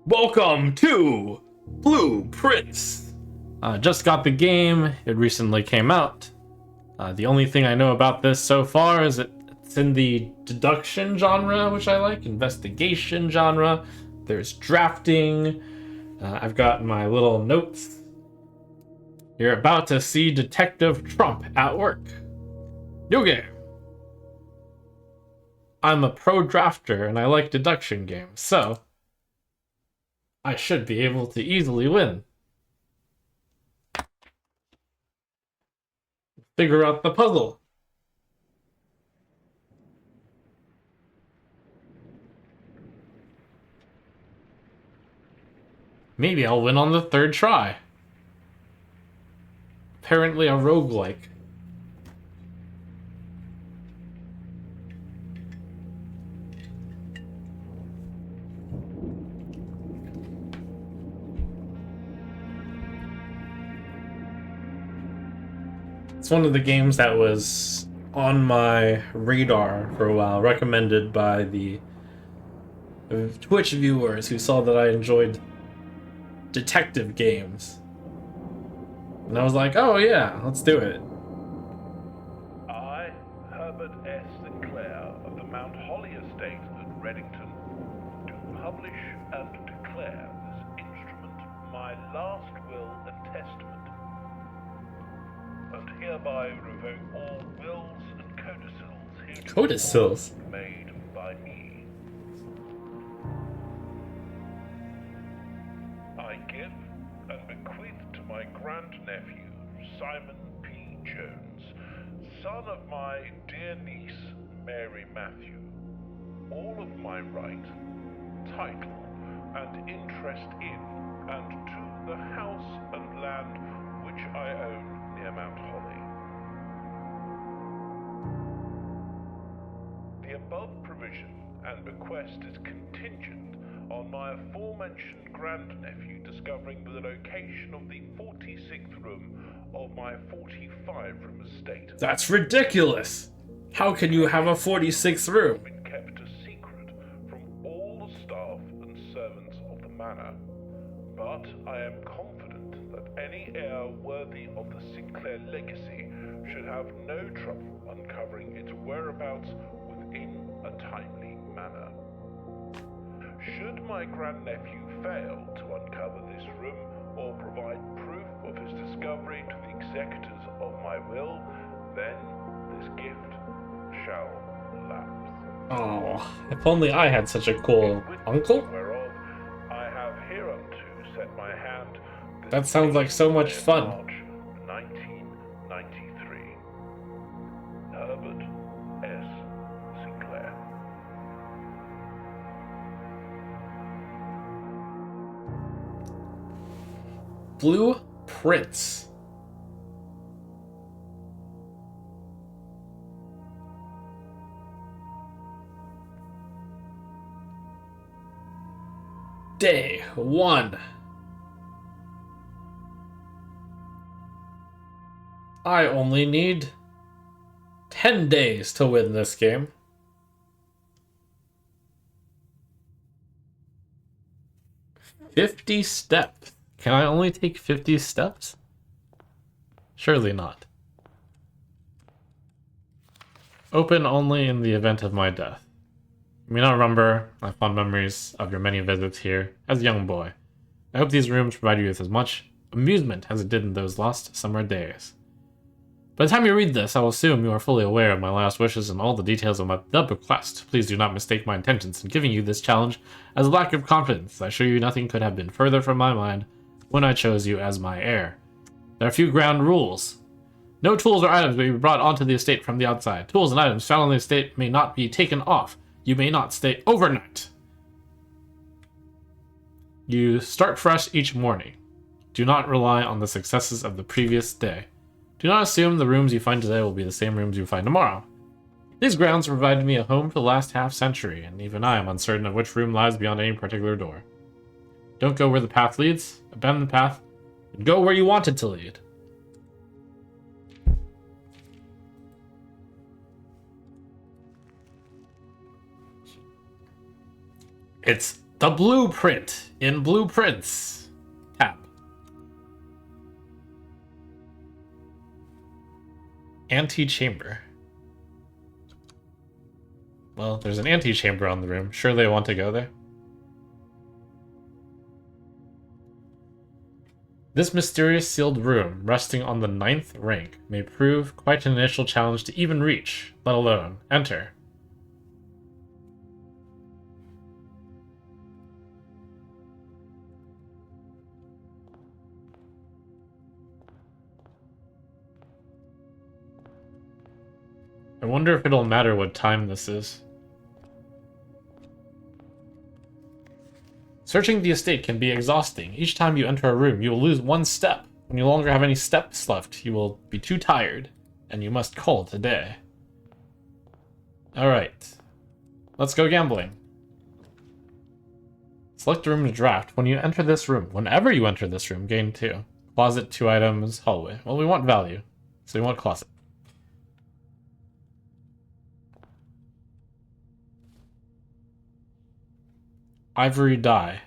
Welcome to Blueprints. Just got the game. It recently came out. The only thing I know about this so far is it's in the deduction genre, which I like, investigation genre. There's drafting. I've got my little notes. You're about to see Detective Trump at work. New game. I'm a pro drafter and I like deduction games, so I should be able to easily win. Figure out the puzzle. Maybe I'll win on the third try. Apparently a roguelike. It's one of the games that was on my radar for a while, recommended by the Twitch viewers who saw that I enjoyed detective games. And I was like, oh yeah, let's do it. I, Herbert S. Sinclair of the Mount Holly Estate at Reddington, do publish and declare this instrument my last will and testament, and hereby revoke all wills and codicils heretofore Codicils? made by me. I give and bequeath to my grandnephew, Simon P. Jones, son of my dear niece, Mary Matthew, all of my right, title, and interest in and to the house and land which I own near Mount Holly. The above provision and bequest is contingent on my aforementioned grandnephew discovering the location of the 46th room of my 45-room estate. That's ridiculous! How can you have a 46th room? Been kept a secret from all the staff and servants of the manor, but I am confident that any heir worthy of the Sinclair legacy should have no trouble uncovering its whereabouts within a timely manner. Should my grandnephew fail to uncover this room or provide proof of his discovery to the executors of my will, then this gift shall lapse. Oh, if only I had such a cool uncle. Whereof I have hereunto set my hand. That sounds like so much fun. March 1993. Herbert S. Sinclair. Blueprints. Day 1. I only need 10 days to win this game. "50 steps. Can I only take 50 steps? Surely not. Open only in the event of my death. You may not remember my fond memories of your many visits here as a young boy. I hope these rooms provide you with as much amusement as it did in those lost summer days. By the time you read this, I will assume you are fully aware of my last wishes and all the details of the bequest. Please do not mistake my intentions in giving you this challenge as a lack of confidence. I assure you nothing could have been further from my mind when I chose you as my heir. There are a few ground rules. No tools or items may be brought onto the estate from the outside. Tools and items found on the estate may not be taken off. You may not stay overnight. You start fresh each morning. Do not rely on the successes of the previous day. Do not assume the rooms you find today will be the same rooms you find tomorrow. These grounds provided me a home for the last half-century, and even I am uncertain of which room lies beyond any particular door. Don't go where the path leads, abandon the path, and go where you want it to lead. It's The blueprint in blueprints. Tab. Antechamber. Well, there's an antechamber on the room. Sure they want to go there? This mysterious sealed room, resting on the 9th rank, may prove quite an initial challenge to even reach, let alone enter. I wonder if it'll matter what time this is. Searching the estate can be exhausting. Each time you enter a room, you will lose 1 step. When you no longer have any steps left, you will be too tired, and you must call it a day. Alright. Let's go gambling. Select a room to draft. When you enter this room, whenever you enter this room, gain 2. Closet, 2 items, hallway. Well, we want value, so we want closet. Ivory die.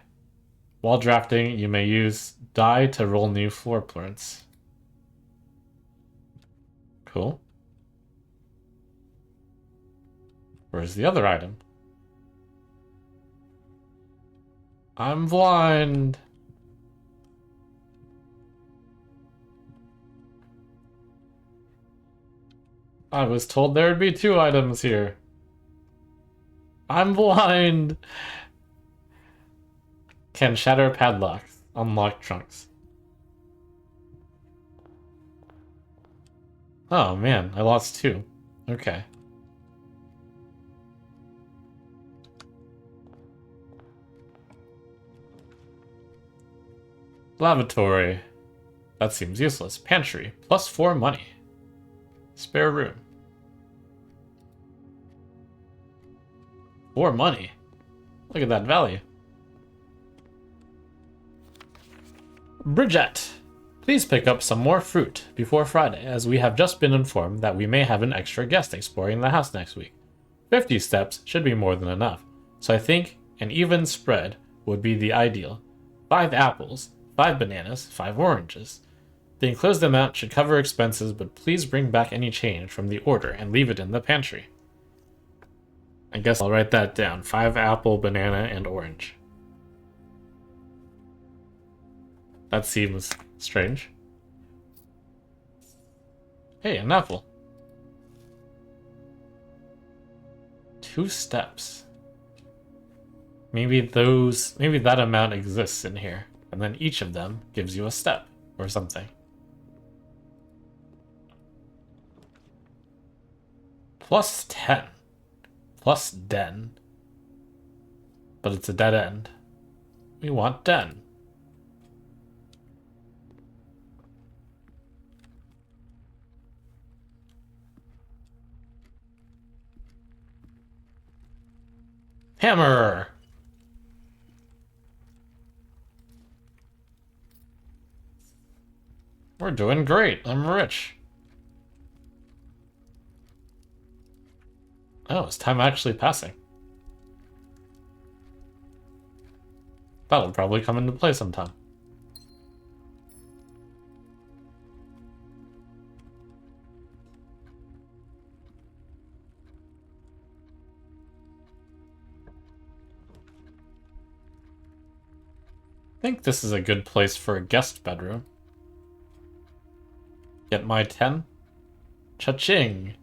While drafting, you may use die to roll new floor plans. Cool. Where's the other item? I'm blind. I was told there would be 2 items here. I'm blind. Can shatter padlocks. Unlock trunks. Oh man, I lost 2. Okay. Lavatory. That seems useless. Pantry. +4 money. Spare room. 4 money. Look at that value. Bridget, please pick up some more fruit before Friday, as we have just been informed that we may have an extra guest exploring the house next week. 50 steps should be more than enough, so I think an even spread would be the ideal. 5 apples, 5 bananas, 5 oranges. The enclosed amount should cover expenses, but please bring back any change from the order and leave it in the pantry. I guess I'll write that down. 5 apple, banana, and orange. That seems strange. Hey, an apple. 2 steps. Maybe that amount exists in here, and then each of them gives you a step or something. +10. Plus den. But it's a dead end. We want den. Hammer! We're doing great. I'm rich. Oh, is time actually passing? That'll probably come into play sometime. I think this is a good place for a guest bedroom. Get my 10? Cha-ching!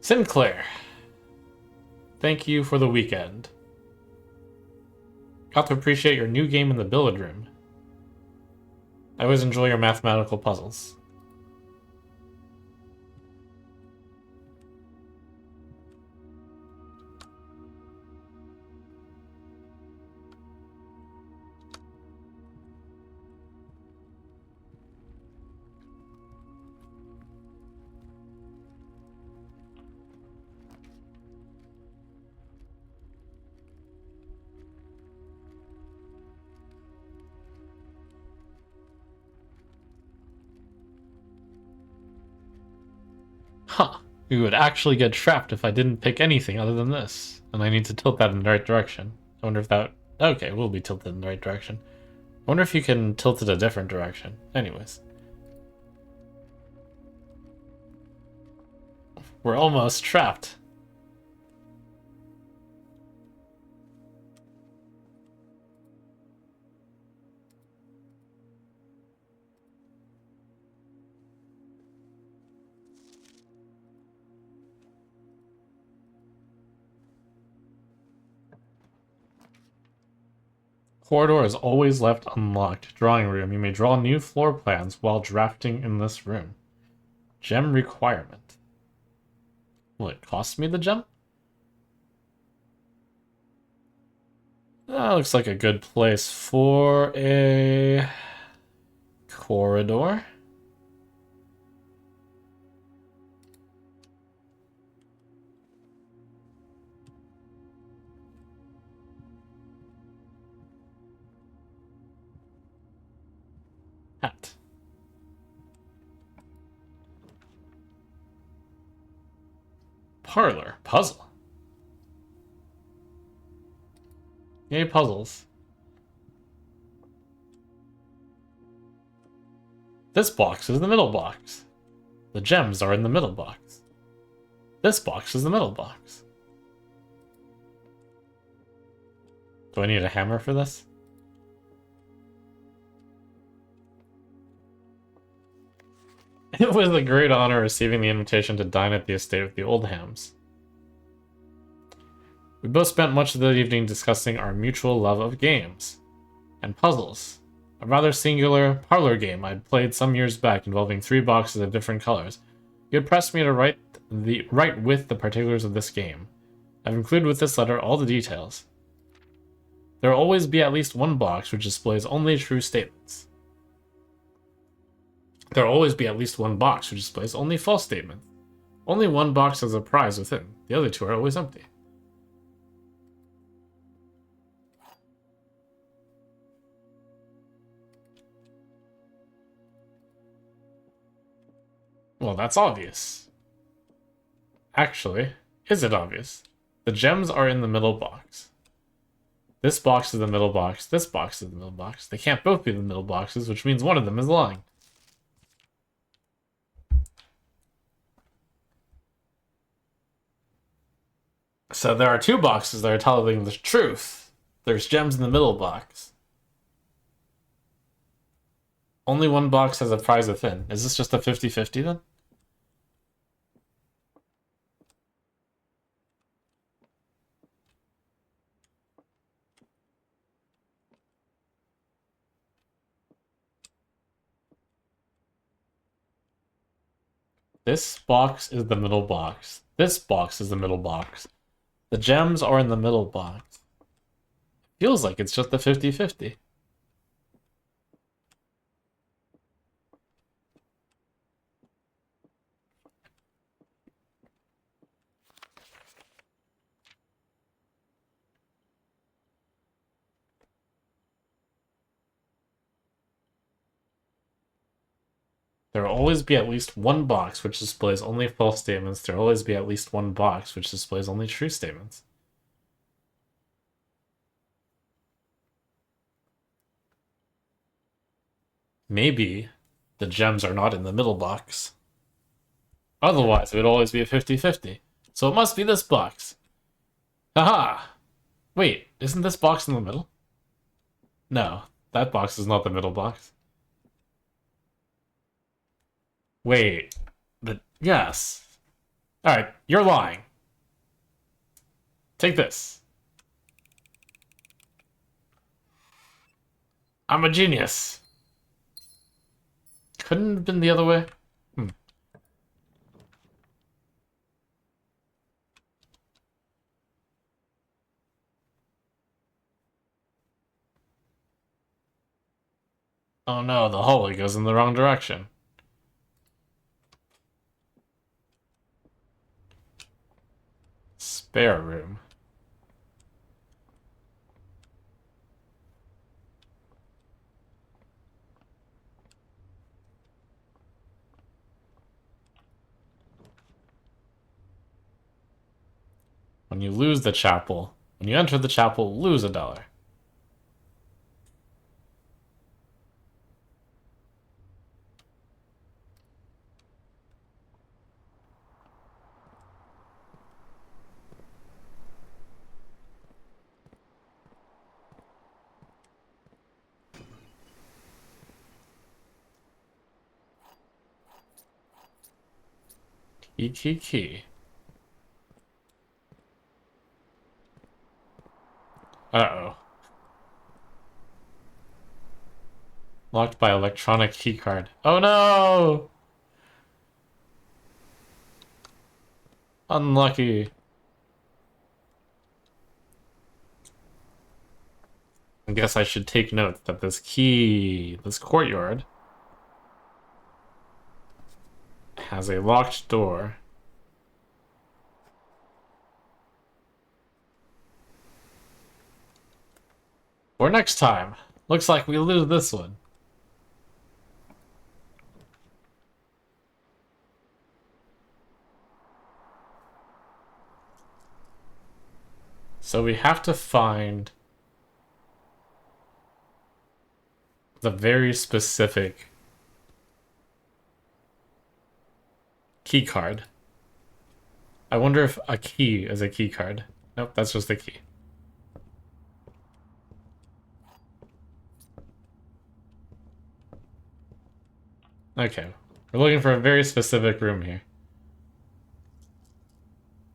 Sinclair! Thank you for the weekend. Got to appreciate your new game in the billiard room. I always enjoy your mathematical puzzles. Huh. We would actually get trapped if I didn't pick anything other than this. And I need to tilt that in the right direction. I wonder if that... Okay, we'll be tilted in the right direction. I wonder if you can tilt it a different direction. Anyways. We're almost trapped. Corridor is always left unlocked. Drawing room. You may draw new floor plans while drafting in this room. Gem requirement. Will it cost me the gem? That looks like a good place for a corridor. Hat. Parlor. Puzzle. Yay, puzzles. This box is the middle box. The gems are in the middle box. This box is the middle box. Do I need a hammer for this? It was a great honor receiving the invitation to dine at the estate of the Oldhams. We both spent much of the evening discussing our mutual love of games and puzzles. A rather singular parlor game I'd played some years back involving 3 boxes of different colors. You had pressed me to write with the particulars of this game. I've included with this letter all the details. There will always be at least one box which displays only true statements. There will always be at least one box which displays only false statements. Only one box has a prize within. The other 2 are always empty. Well, that's obvious. Actually, is it obvious? The gems are in the middle box. This box is the middle box. This box is the middle box. They can't both be the middle boxes, which means one of them is lying. So there are 2 boxes that are telling the truth. There's gems in the middle box. Only one box has a prize within. Is this just a 50-50 then? This box is the middle box. This box is the middle box. The gems are in the middle box. Feels like it's just a 50-50. There will always be at least one box which displays only false statements. There will always be at least one box which displays only true statements. Maybe the gems are not in the middle box. Otherwise, it would always be a 50-50. So it must be this box. Haha! Wait, isn't this box in the middle? No, that box is not the middle box. Wait, yes. Alright, you're lying. Take this. I'm a genius. Couldn't have been the other way. Oh no, the hallway goes in the wrong direction. Spare room. When you lose the chapel, when you enter the chapel, lose $1. Key. Uh-oh. Locked by electronic keycard. Oh no! Unlucky. I guess I should take note that this courtyard, has a locked door. For next time. Looks like we lose this one. So we have to find the very specific key card. I wonder if a key is a key card. Nope, that's just a key. Okay, we're looking for a very specific room here.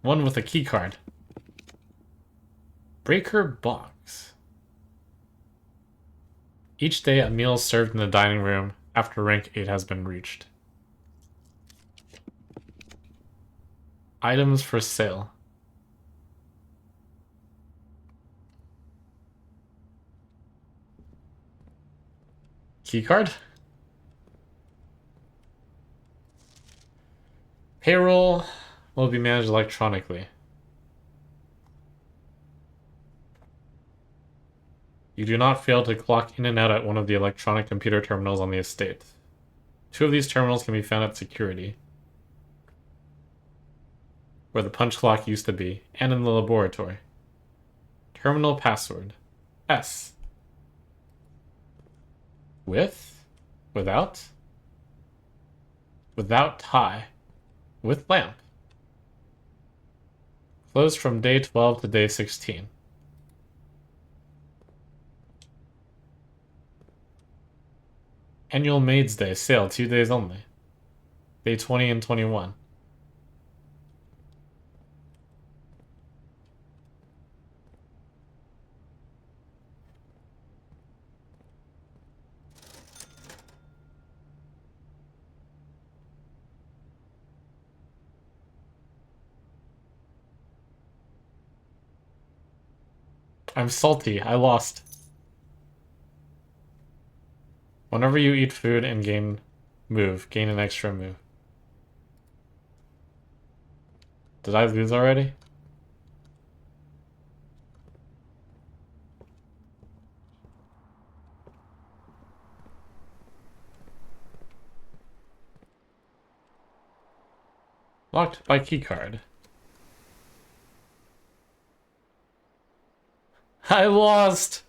One with a key card. Breaker box. Each day a meal is served in the dining room after rank 8 has been reached. Items for sale. Keycard? Payroll will be managed electronically. You do not fail to clock in and out at one of the electronic computer terminals on the estate. 2 of these terminals can be found at security, where the punch clock used to be, and in the laboratory. Terminal password. S. With? Without? Without tie. With lamp. Closed from day 12 to day 16. Annual Maids Day sale, 2 days only. Day 20 and 21. I'm salty. I lost. Whenever you eat food and gain an extra move. Did I lose already? Locked by keycard. I lost!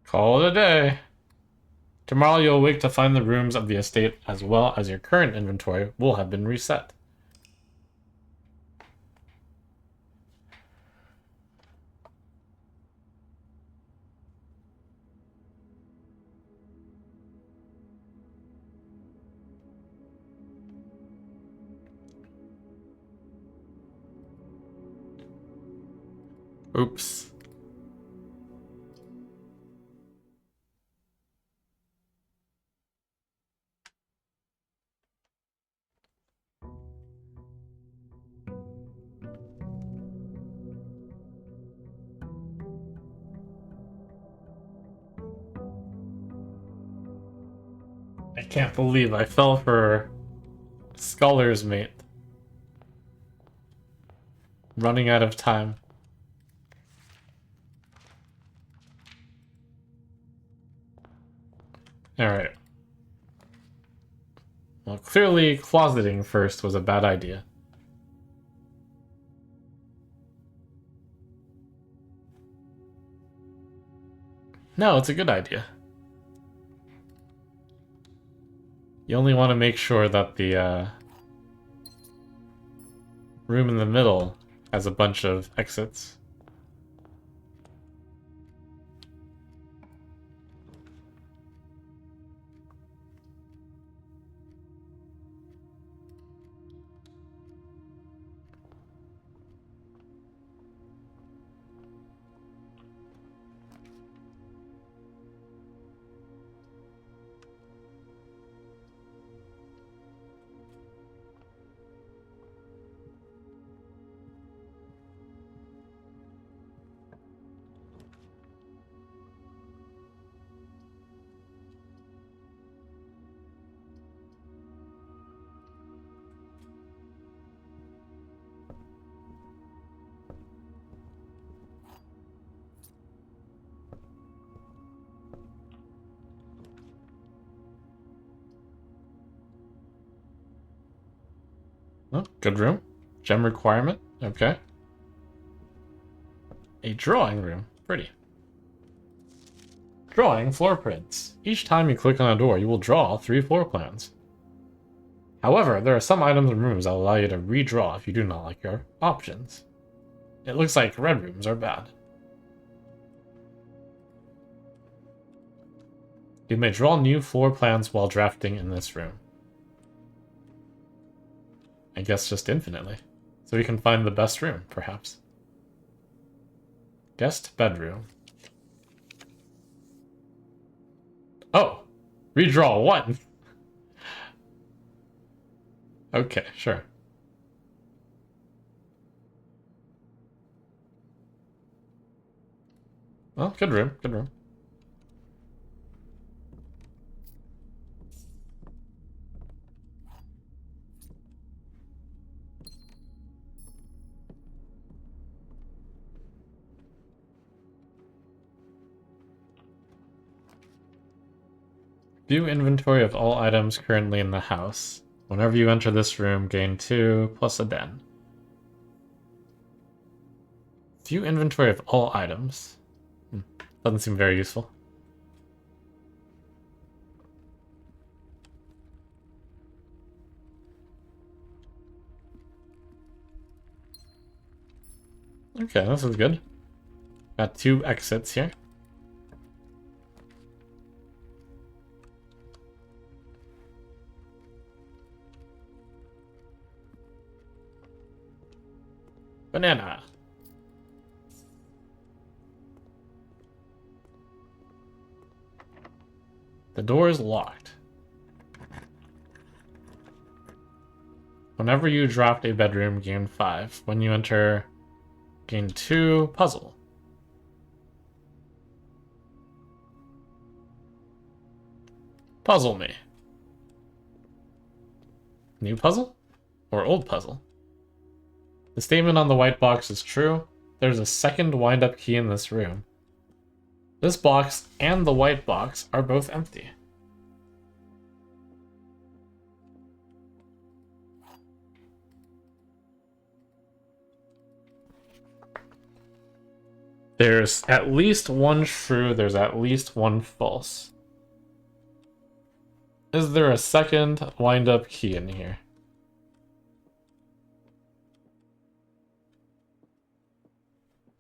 Call it a day. Tomorrow you'll wake to find the rooms of the estate as well as your current inventory will have been reset. Oops. I can't believe I fell for Scholar's Mate. running out of time. Alright. Well, clearly closeting first was a bad idea. No, it's a good idea. You only want to make sure that the room in the middle has a bunch of exits. Oh, good room. Gem requirement. Okay. A drawing room. Pretty. Drawing floor prints. Each time you click on a door, you will draw 3 floor plans. However, there are some items and rooms that will allow you to redraw if you do not like your options. It looks like red rooms are bad. You may draw new floor plans while drafting in this room. I guess just infinitely. So we can find the best room, perhaps. Guest bedroom. Oh! Redraw 1! Okay, sure. Well, good room, good room. View inventory of all items currently in the house. Whenever you enter this room, gain 2 plus a den. View inventory of all items. Doesn't seem very useful. Okay, this is good. Got 2 exits here. Banana. The door is locked. Whenever you draft a bedroom, gain 5. When you enter, gain 2 puzzle. Puzzle me. New puzzle? Or old puzzle? The statement on the white box is true. There's a second wind-up key in this room. This box and the white box are both empty. There's at least one true, there's at least one false. Is there a second wind-up key in here?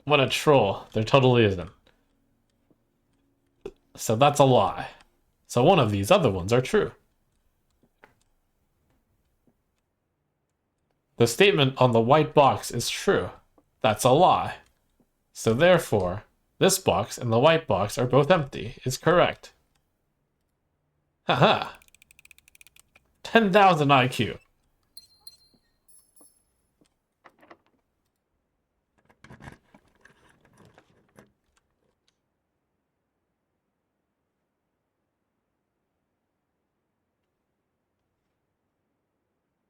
What a troll. There totally isn't. So that's a lie. So one of these other ones are true. The statement on the white box is true. That's a lie. So therefore, this box and the white box are both empty is correct. Haha. 10,000 IQ.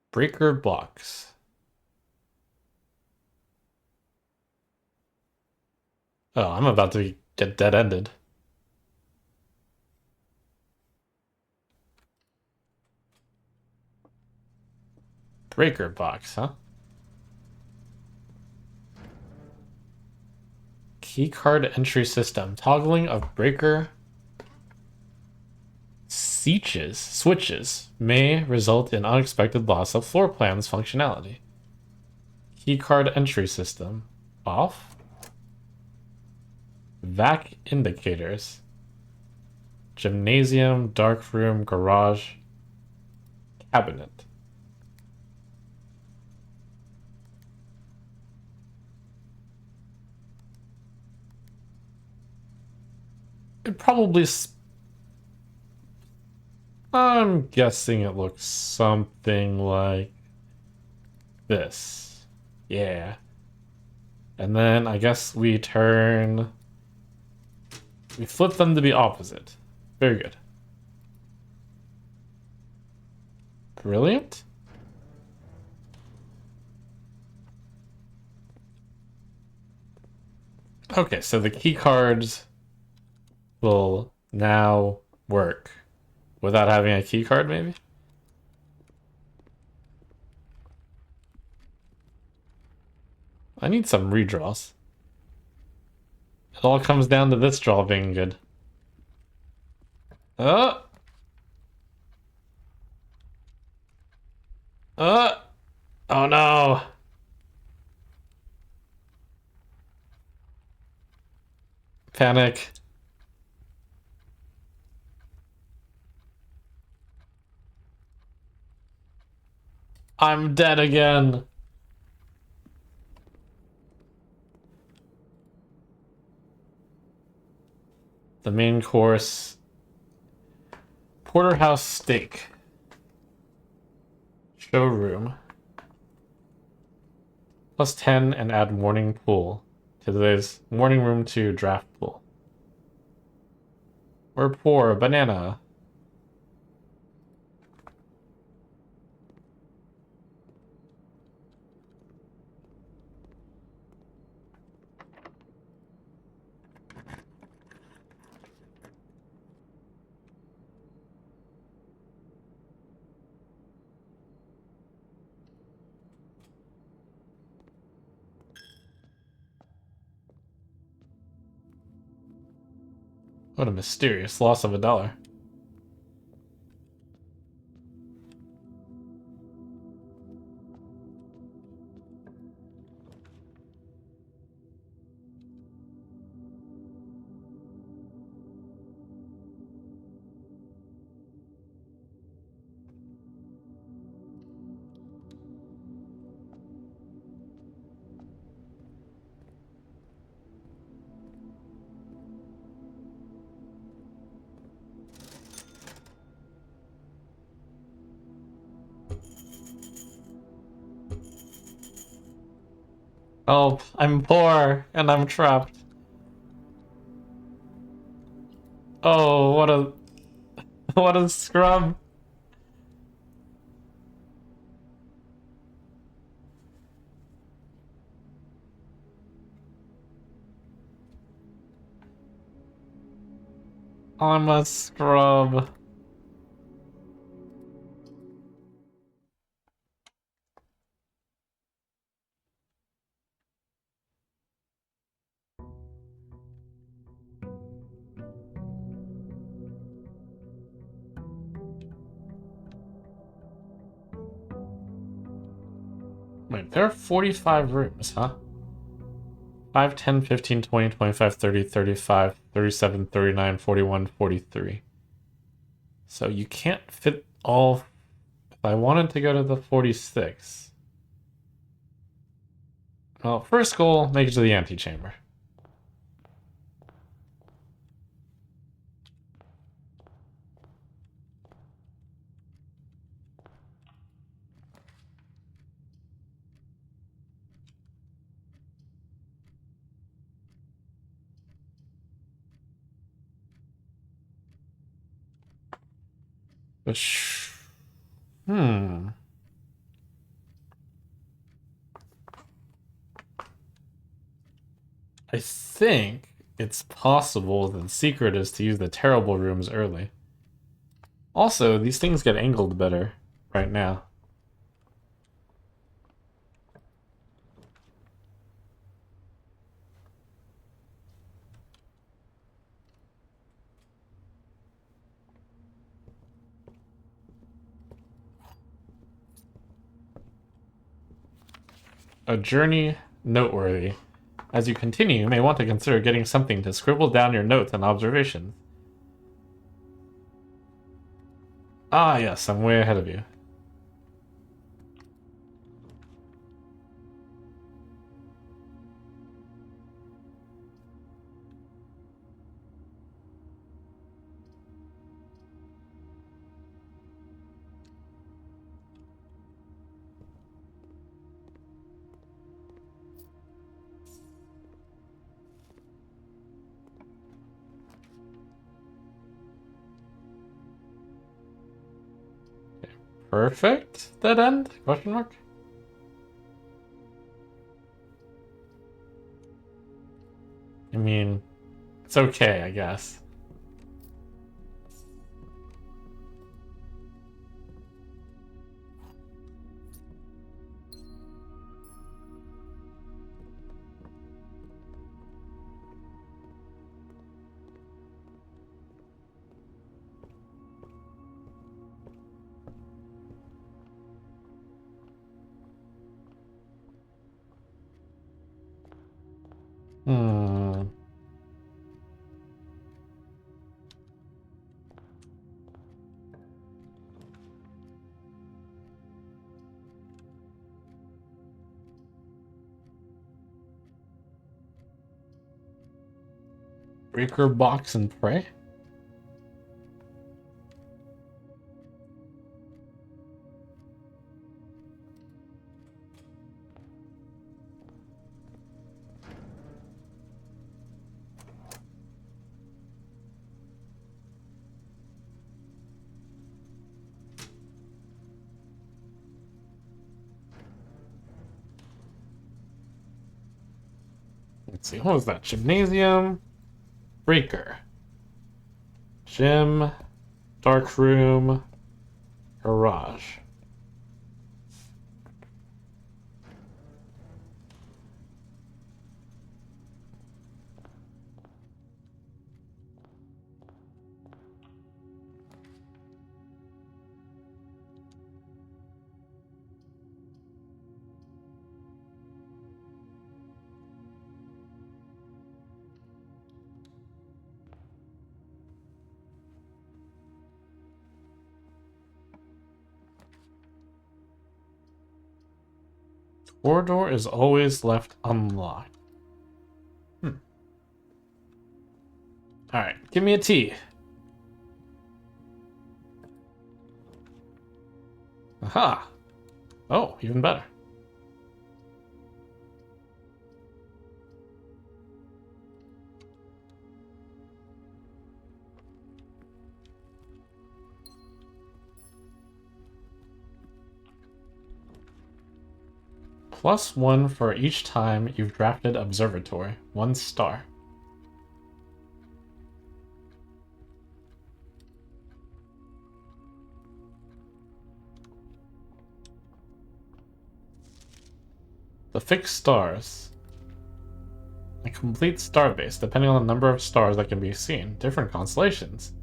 Breaker box. Oh, I'm about to get dead-ended. Breaker box, huh? Keycard entry system. Toggling of breaker switches may result in unexpected loss of floor plans functionality. Keycard entry system. Off. Vac indicators. Gymnasium, dark room, garage, cabinet. It probably. I'm guessing it looks something like this. Yeah. And then I guess we turn. We flip them to be opposite. Very good. Brilliant. Okay, so the key cards will now work without having a key card, maybe? I need some redraws. It all comes down to this draw being good. Uh! Uh! Oh no! Panic. I'm dead again. The main course. Porterhouse steak. Showroom. Plus 10 and add morning pool to today's morning room to draft pool. We're poor. Banana. What a mysterious loss of $1. Oh, I'm poor and I'm trapped. Oh, what a what a scrub. I'm a scrub. Wait, there are 45 rooms, huh? 5, 10, 15, 20, 25, 30, 35, 37, 39, 41, 43. So you can't fit all. If I wanted to go to the 46. Well, first goal, make it to the antechamber. Which, hmm. I think it's possible that the secret is to use the terrible rooms early. Also, these things get angled better right now. A journey noteworthy. As you continue, you may want to consider getting something to scribble down your notes and observations. Ah, yes, I'm way ahead of you. Perfect? Dead end? Question mark? I mean, it's okay, I guess. Hmm. Breaker box and pray? Let's see, what was that? Gymnasium, breaker, gym, dark room, garage. Corridor is always left unlocked. Alright, give me a T. Aha! Oh, even better. +1 for each time you've drafted Observatory. 1 star. The fixed stars. A complete star base, depending on the number of stars that can be seen. Different constellations.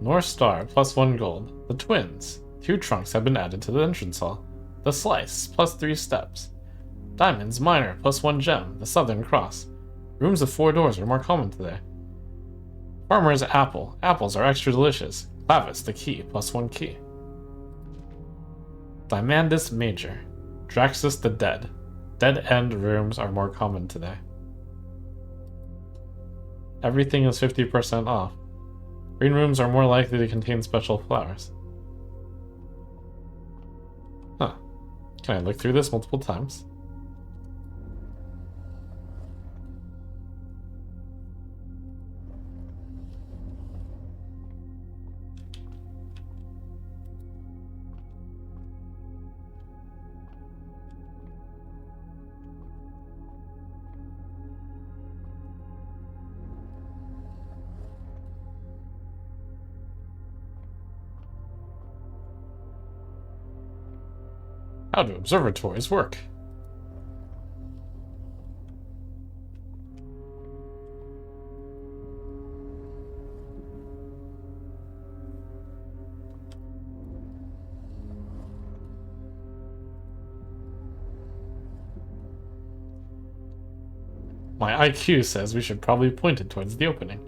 North Star, +1 gold. The Twins. 2 trunks have been added to the entrance hall. The Slice, +3 steps. Diamonds Minor, +1 gem. The Southern Cross. Rooms with 4 doors are more common today. Farmer's Apple. Apples are extra delicious. Clavis, the key, +1 key. Dimandus Major. Draxus the Dead. Dead-end rooms are more common today. Everything is 50% off. Green rooms are more likely to contain special flowers. Huh. Can I look through this multiple times? How do observatories work? My IQ says we should probably point it towards the opening.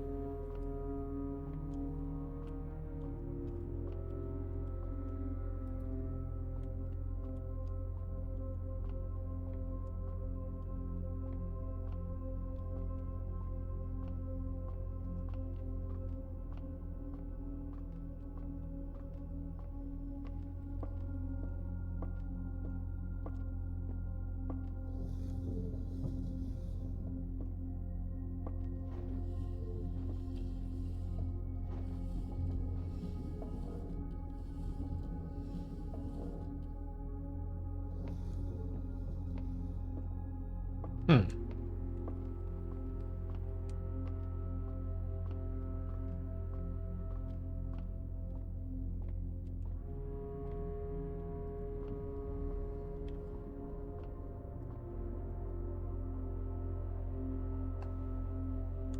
Hmm.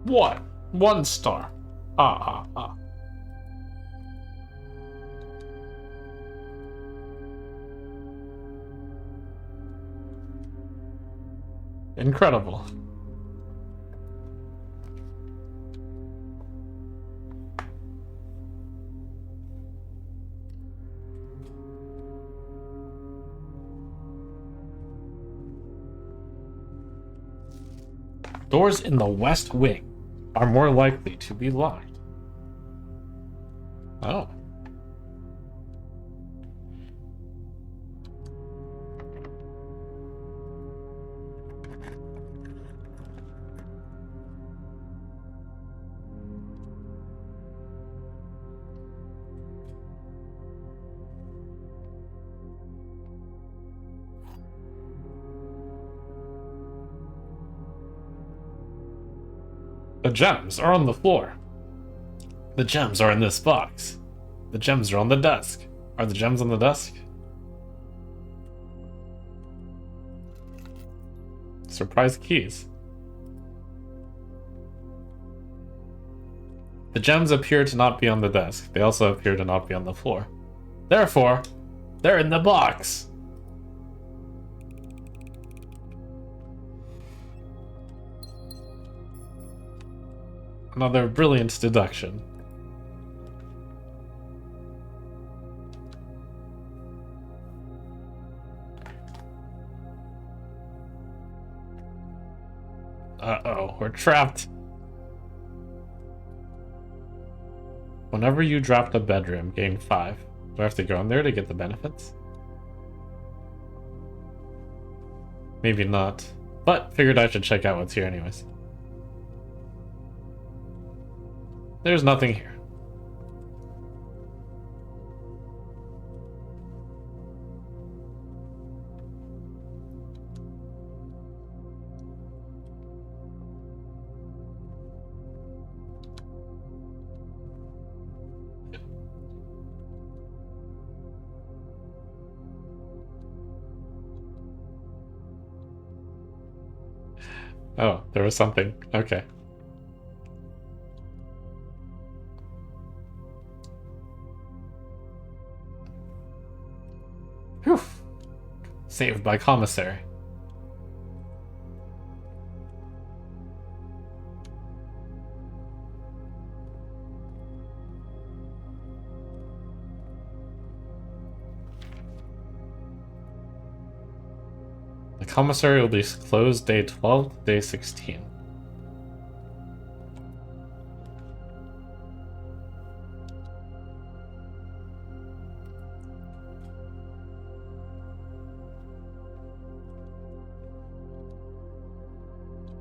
What? 1 star. Ah, ah, ah. Incredible. Doors in the west wing are more likely to be locked. Oh. The gems are on the floor. The gems are in this box. The gems are on the desk. Are the gems on the desk? Surprise keys. The gems appear to not be on the desk. They also appear to not be on the floor. Therefore, they're in the box. Another brilliant deduction. Uh-oh, we're trapped. Whenever you drop the bedroom, gain 5. Do I have to go in there to get the benefits? Maybe not. But figured I should check out what's here anyways. There's nothing here. Oh, there was something. Okay. Whew. Saved by commissary. The commissary will be closed day 12 to day 16.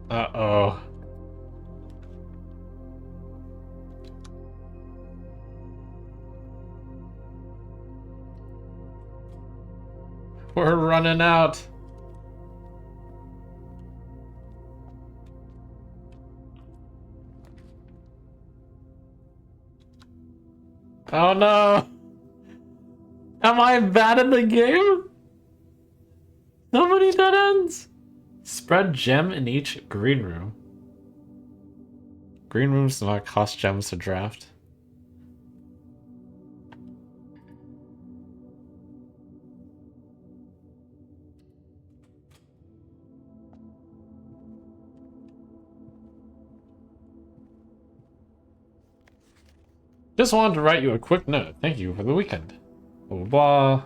Uh-oh. We're running out. Oh no! Am I bad at the game? So many dead ends! Spread gem in each green room. Green rooms do not cost gems to draft. Just wanted to write you a quick note. Thank you for the weekend. Blah, blah, blah.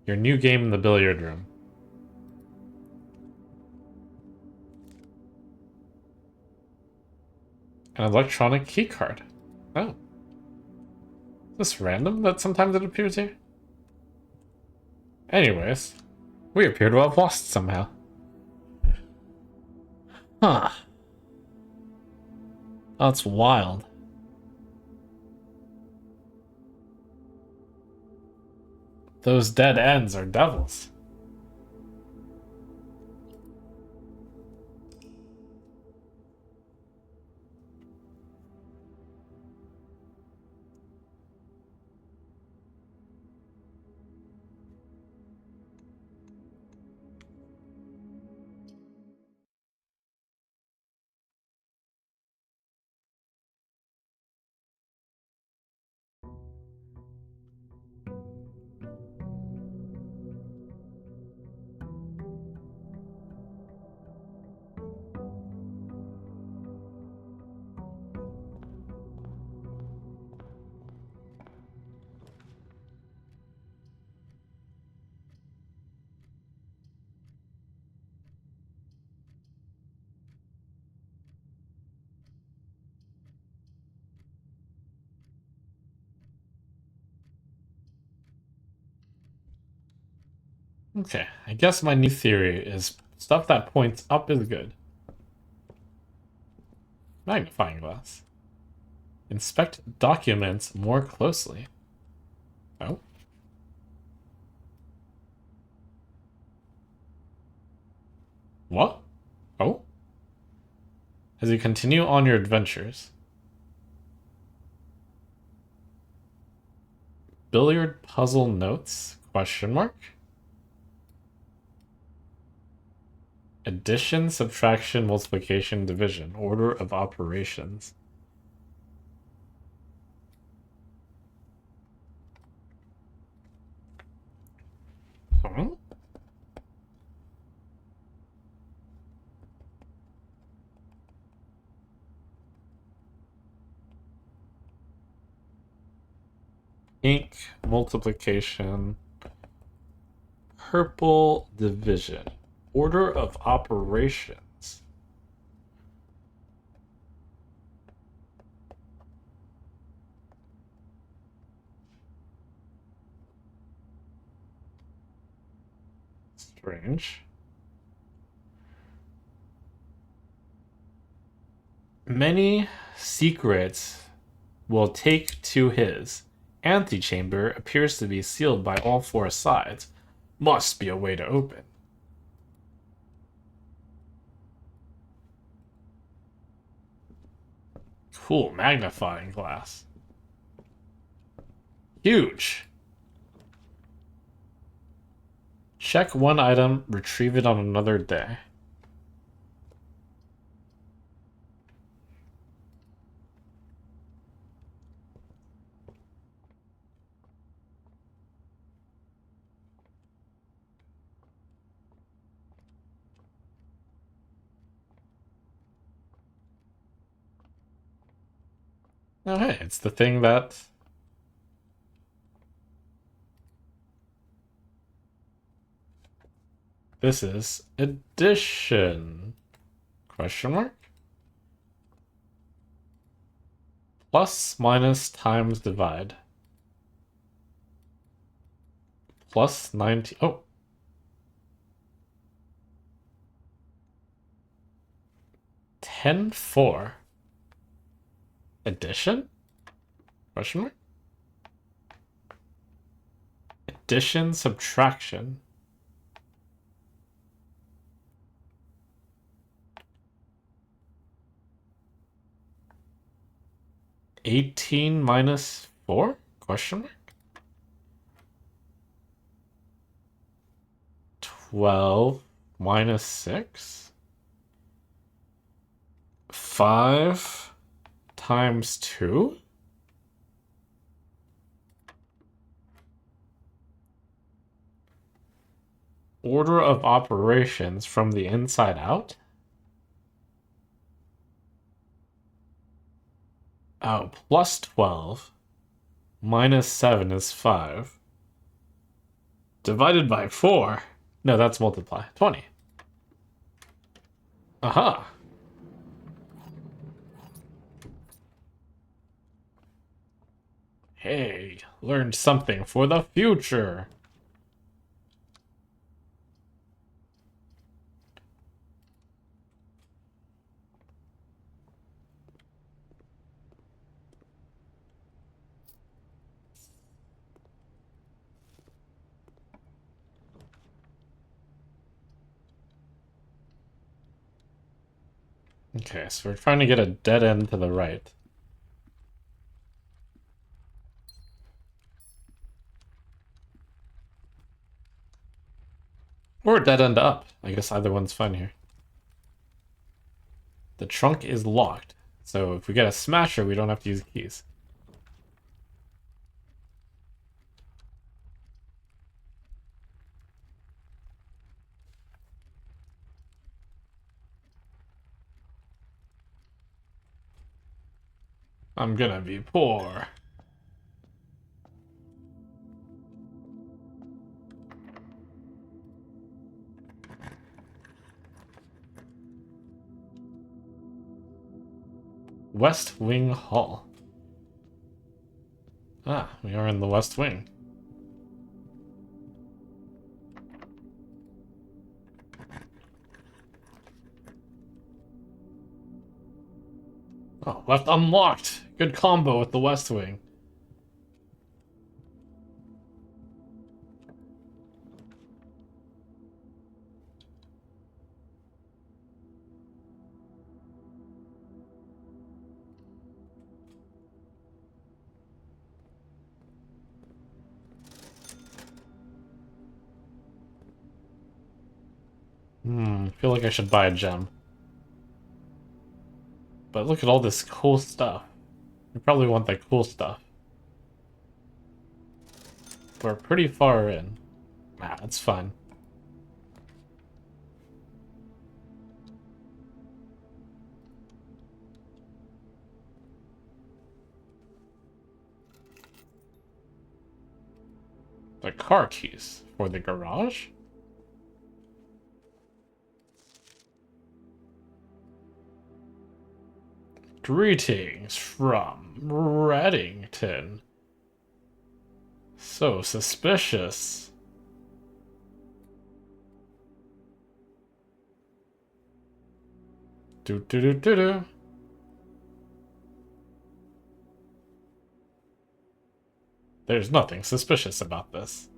Your new game in the billiard room. An electronic keycard. Oh. Is this random that sometimes it appears here? Anyways, we appear to have lost somehow. Huh. That's wild. Those dead ends are devils. Okay, I guess my new theory is stuff that points up is good. Magnifying glass. Inspect documents more closely. Oh. What? Oh? As you continue on your adventures. Billiard puzzle notes? Question mark? Addition, subtraction, multiplication, division. Order of operations. Huh? Ink, multiplication. Purple, division. Order of operations. Strange. Many secrets will take to his antechamber appears to be sealed by all four sides. Must be a way to open. Cool, magnifying glass. Huge. Check one item, retrieve it on another day. Oh, hey, it's the thing that... This is addition. Question mark? Plus, minus, times, divide. Plus 90. Oh. Ten four. Addition? Question mark? Addition, subtraction. $18 minus 4? Question mark? 12 minus 6? 5 times 2? Order of operations from the inside out? Oh, plus 12 minus 7 is 5. Divided by 4? No, that's multiply. 20. Aha! Hey, learned something for the future. Okay, so we're trying to get a dead end to the right. Or a dead end up. I guess either one's fine here. The trunk is locked, so if we get a smasher, we don't have to use keys. I'm gonna be poor. West Wing Hall. Ah, we are in the West Wing. Oh, left unlocked. Good combo with the West Wing. Feel like I should buy a gem. But look at all this cool stuff. We probably want the cool stuff. We're pretty far in. Ah, that's fine. The car keys for the garage? Greetings from Reddington. So suspicious. Do do do do do. There's nothing suspicious about this.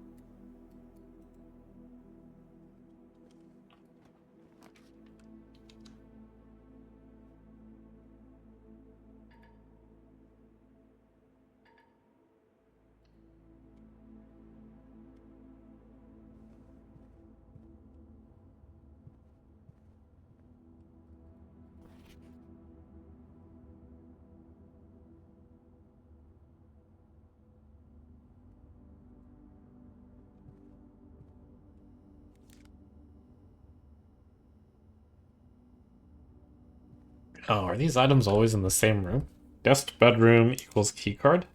Oh, are these items always in the same room? Guest bedroom equals keycard?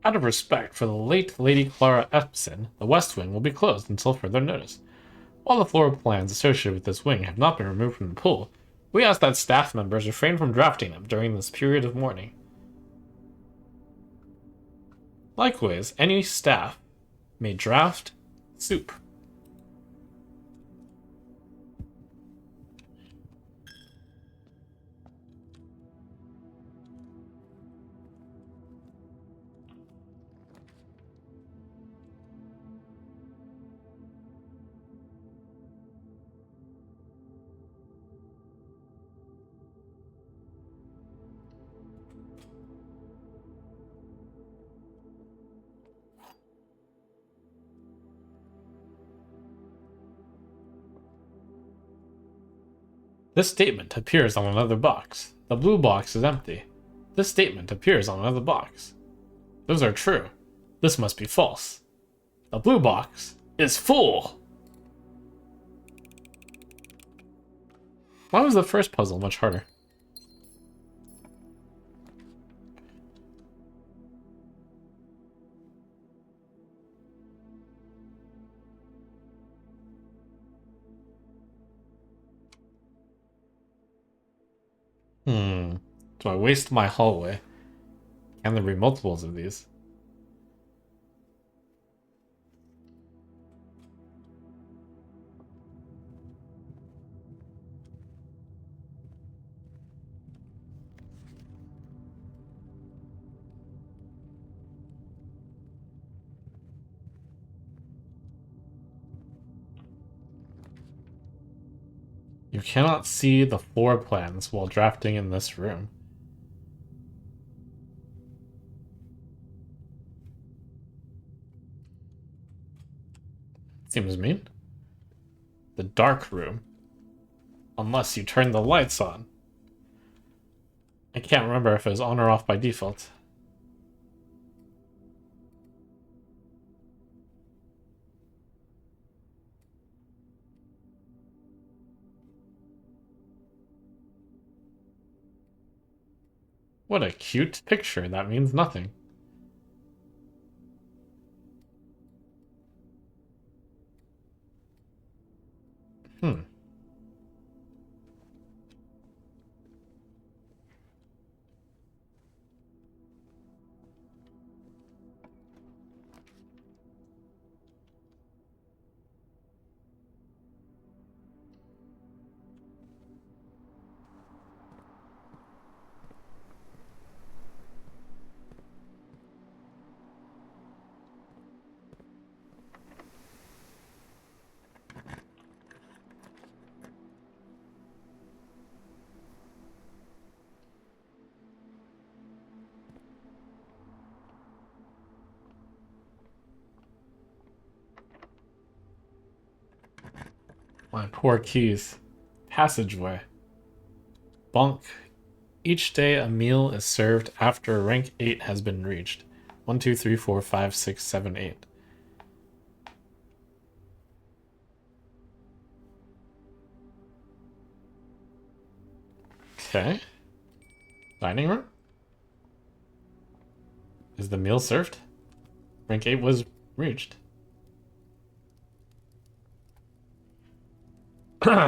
Out of respect for the late Lady Clara Epson, the West Wing will be closed until further notice. While the floor plans associated with this wing have not been removed from the pool, we ask that staff members refrain from drafting them during this period of mourning. Likewise, any staff may draft soup. This statement appears on another box. The blue box is empty. This statement appears on another box. Those are true. This must be false. The blue box is full! Why was the first puzzle much harder? Do I waste my hallway? Can there be multiples of these? You cannot see the floor plans while drafting in this room. Seems mean. The dark room. Unless you turn the lights on. I can't remember if it was on or off by default. What a cute picture. That means nothing. Hmm. My poor keys. Passageway. Bonk. Each day a meal is served after rank 8 has been reached. 1, 2, 3, 4, 5, 6, 7, 8. Okay. Dining room? Is the meal served? Rank 8 was reached.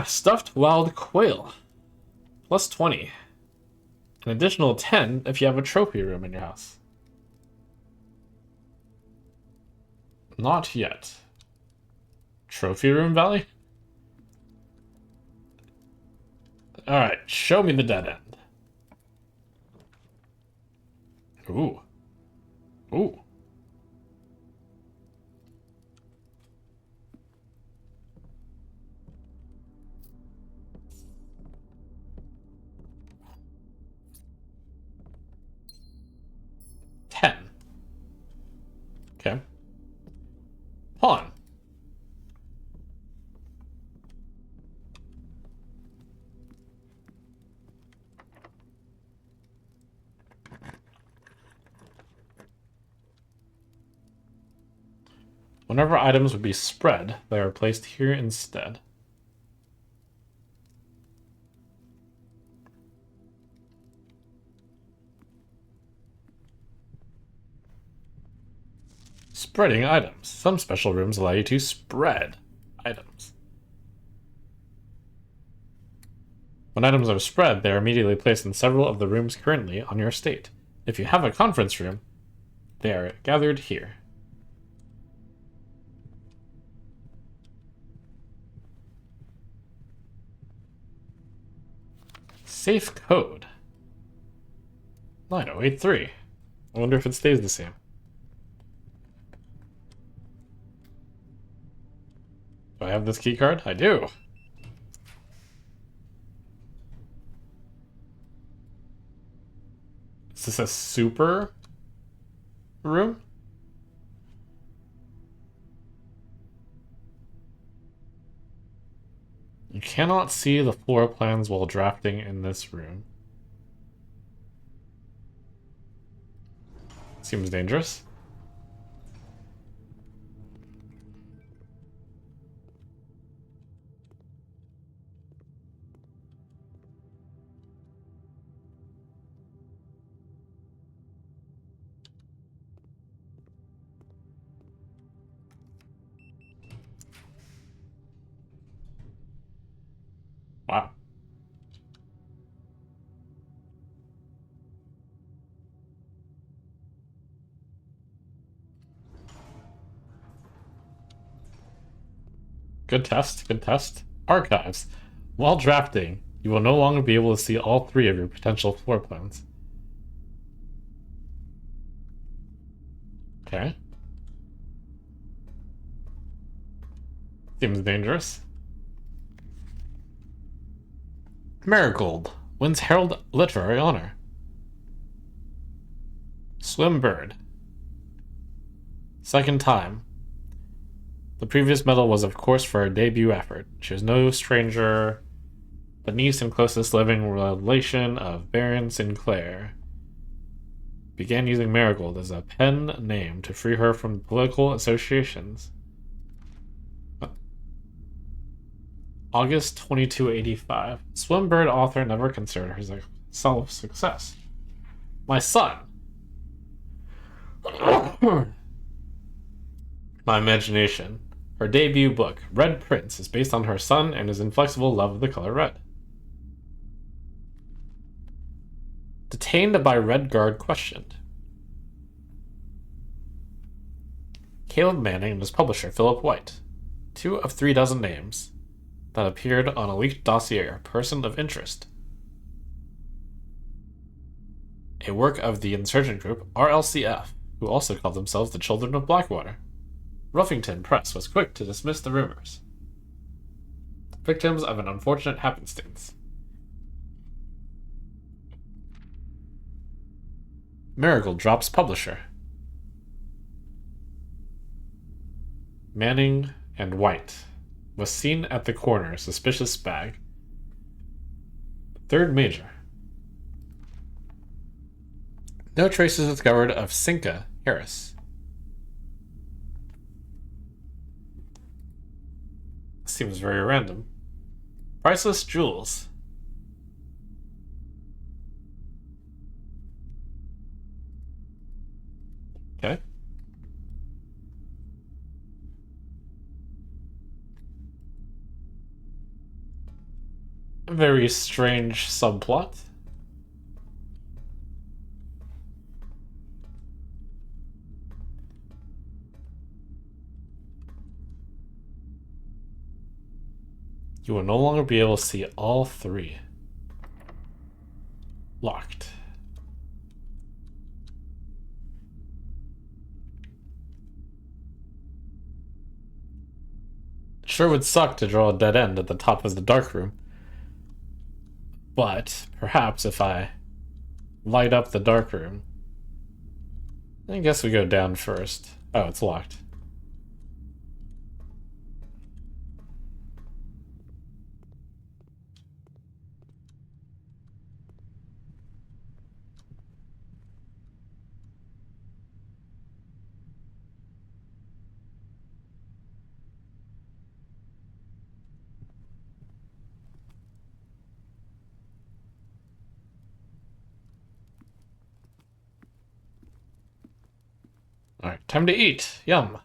Stuffed wild quail. Plus 20. An additional 10 if you have a trophy room in your house. Not yet. Trophy room, Valley? Alright, show me the dead end. Ooh. Ooh. Okay. Pawn. Whenever items would be spread, they are placed here instead. Spreading items. Some special rooms allow you to spread items. When items are spread, they are immediately placed in several of the rooms currently on your estate. If you have a conference room, they are gathered here. Safe code 9083. I wonder if it stays the same. Do I have this key card? I do. Is this a super room? You cannot see the floor plans while drafting in this room. Seems dangerous. Wow. Good test, good test. Archives. While drafting, you will no longer be able to see all three of your potential floor plans. Okay. Seems dangerous. Marigold wins Herald Literary Honor. Swimbird. Second time. The previous medal was, of course, for her debut effort. She was no stranger, but niece and closest living relation of Baron Sinclair. Began using Marigold as a pen name to free her from political associations. August 2285. Swimbird author never considered herself success. My son. My imagination. Her debut book, Red Prince, is based on her son and his inflexible love of the color red. Detained by Red Guard questioned. Caleb Manning and his publisher, Philip White. 2 of 3 dozen names that appeared on a leaked dossier, person of interest. A work of the insurgent group RLCF, who also called themselves the Children of Blackwater. Ruffington Press was quick to dismiss the rumors. Victims of an unfortunate happenstance. Marigold drops publisher. Manning and White was seen at the corner, suspicious bag. Third major. No traces discovered of Cinca Harris. Seems very random. Priceless jewels. Okay. A very strange subplot. You will no longer be able to see all 3. Locked. It sure would suck to draw a dead end at the top of the dark room. But perhaps if I light up the dark room, I guess we go down first. Oh, it's locked. Alright, time to eat. Yum.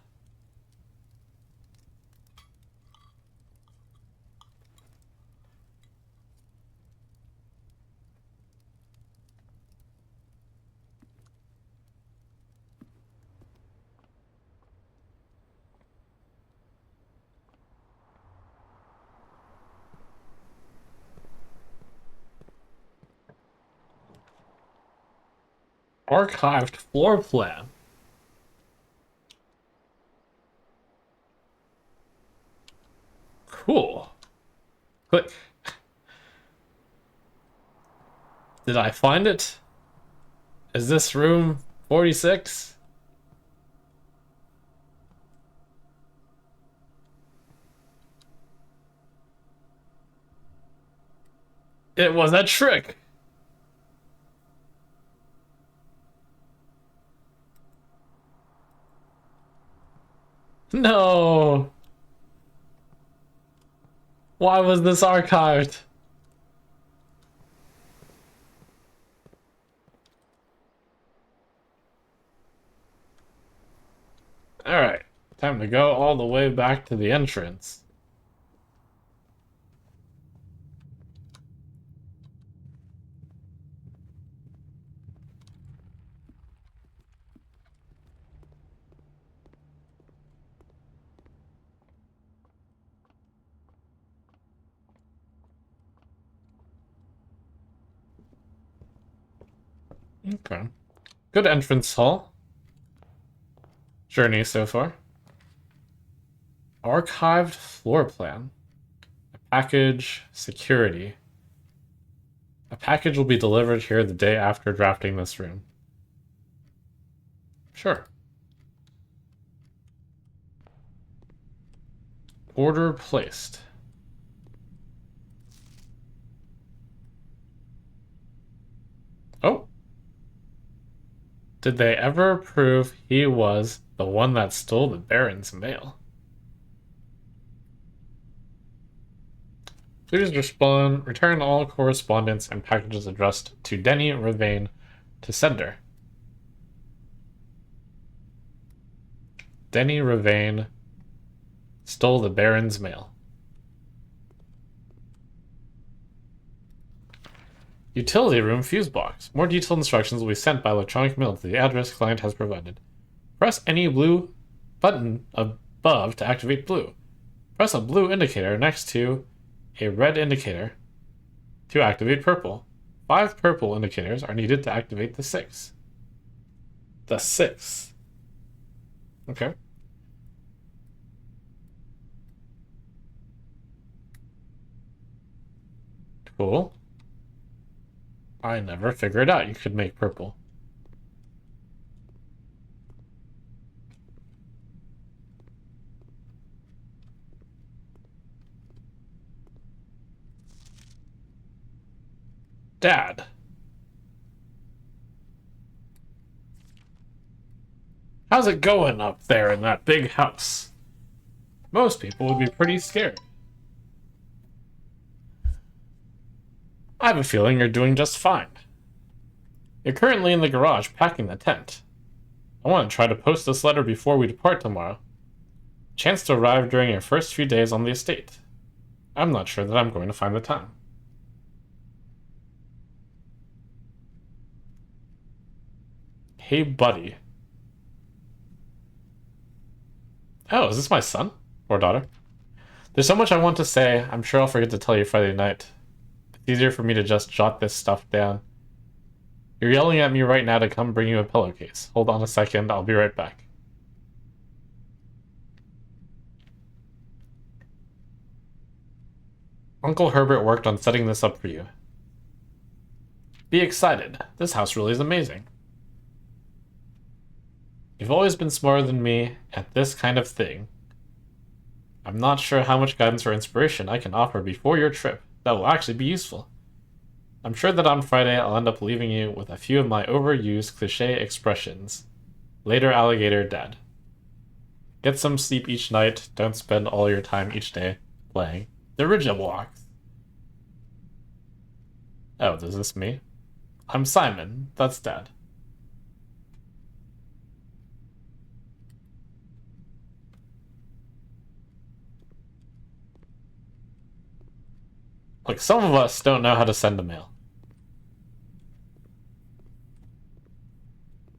Archived floor plan. Cool. Click. Did I find it? Is this room 46? It was a trick. No. Why was this archived? Alright, time to go all the way back to the entrance. Okay. Good entrance hall. Journey so far. Archived floor plan. A package security. A package will be delivered here the day after drafting this room. Sure. Order placed. Oh. Did they ever prove he was the one that stole the Baron's mail? Please return all correspondence and packages addressed to Denny Ravain to sender. Denny Ravain stole the Baron's mail. Utility room fuse box. More detailed instructions will be sent by electronic mail to the address client has provided. Press any blue button above to activate blue. Press a blue indicator next to a red indicator to activate purple. 5 purple indicators are needed to activate the 6. The 6. Okay. Cool. I never figured out you could make purple. Dad. How's it going up there in that big house? Most people would be pretty scared. I have a feeling you're doing just fine. You're currently in the garage packing the tent. I want to try to post this letter before we depart tomorrow. Chance to arrive during your first few days on the estate. I'm not sure that I'm going to find the time. Hey, buddy. Oh, is this my son? Or daughter? There's so much I want to say, I'm sure I'll forget to tell you Friday night. It's easier for me to just jot this stuff down. You're yelling at me right now to come bring you a pillowcase. Hold on a second, I'll be right back. Uncle Herbert worked on setting this up for you. Be excited. This house really is amazing. You've always been smarter than me at this kind of thing. I'm not sure how much guidance or inspiration I can offer before your trip that will actually be useful. I'm sure that on Friday I'll end up leaving you with a few of my overused cliche expressions. Later, alligator, Dad. Get some sleep each night. Don't spend all your time each day playing the original blocks. Oh, is this me? I'm Simon. That's Dad. Like, some of us don't know how to send a mail.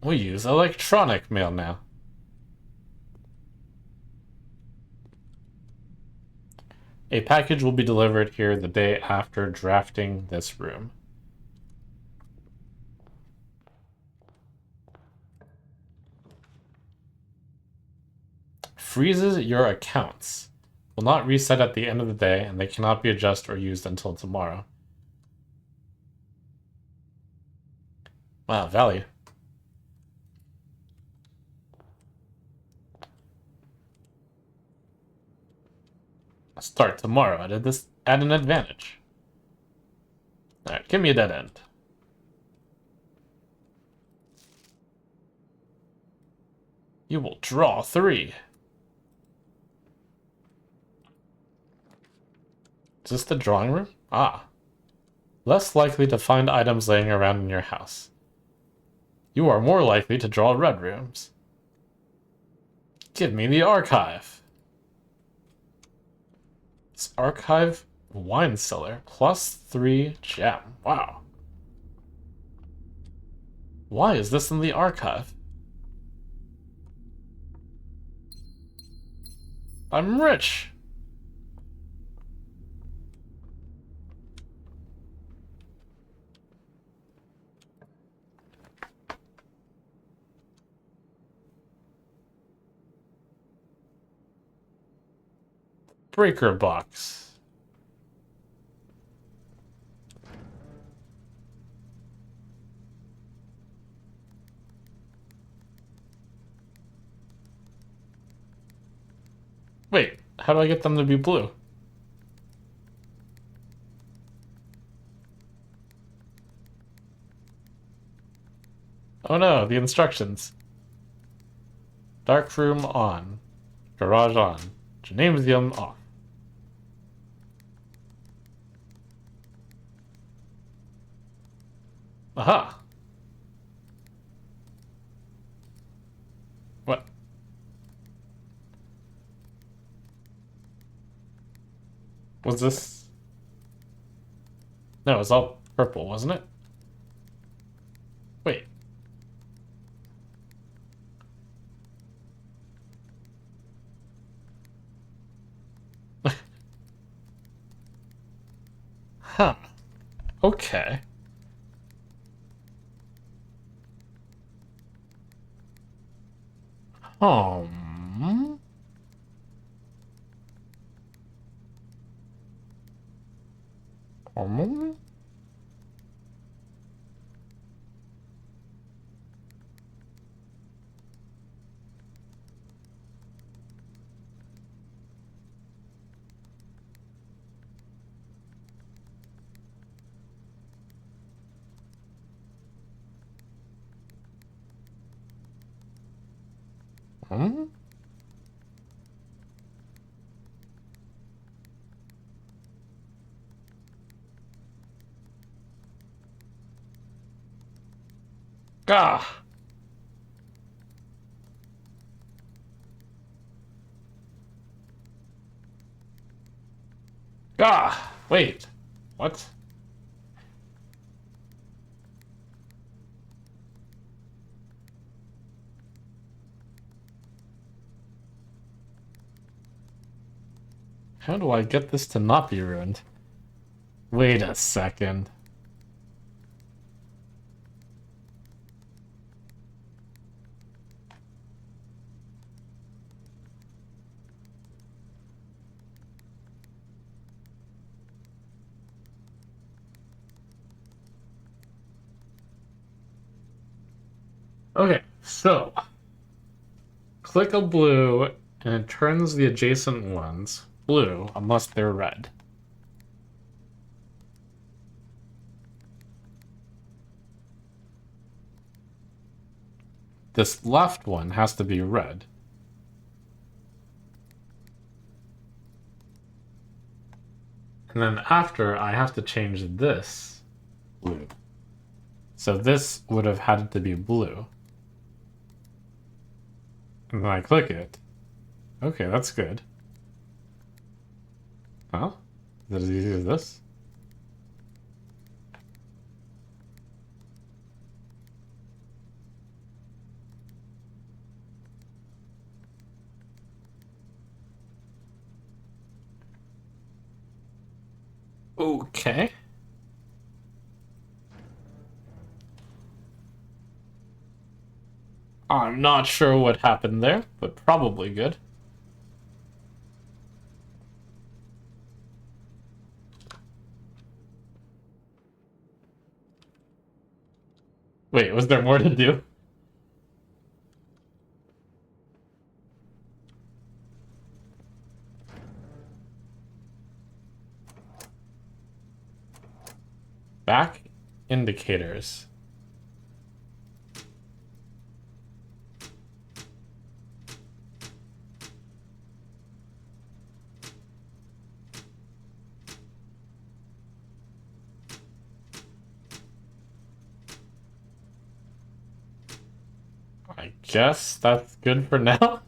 We use electronic mail now. A package will be delivered here the day after drafting this room. freezes your accounts. Will not reset at the end of the day, and they cannot be adjusted or used until tomorrow. Wow, value. Start tomorrow at an advantage. Alright, give me a dead end. You will draw 3. Is this the drawing room? Ah. Less likely to find items laying around in your house. You are more likely to draw red rooms. Give me the archive. This archive wine cellar +3 gem. Wow. Why is this in the archive? I'm rich. Breaker box. Wait, how do I get them to be blue? Oh no, the instructions. Dark room on. Garage on. Gymnasium off. Aha! What? Was this? No, it was all purple, wasn't it? Wait. Huh. Okay. Um. Um. Hmm? Ah! Ah! Wait. What? How do I get this to not be ruined? Wait a second. Okay, so click a blue and it turns the adjacent ones blue unless they're red. This left one has to be red. And then after, I have to change this blue. So this would have had to be blue. And then I click it. Okay, that's good. Huh? Is it as easy as this? Okay. I'm not sure what happened there, but probably good. Wait, was there more to do? Back indicators. I guess that's good for now.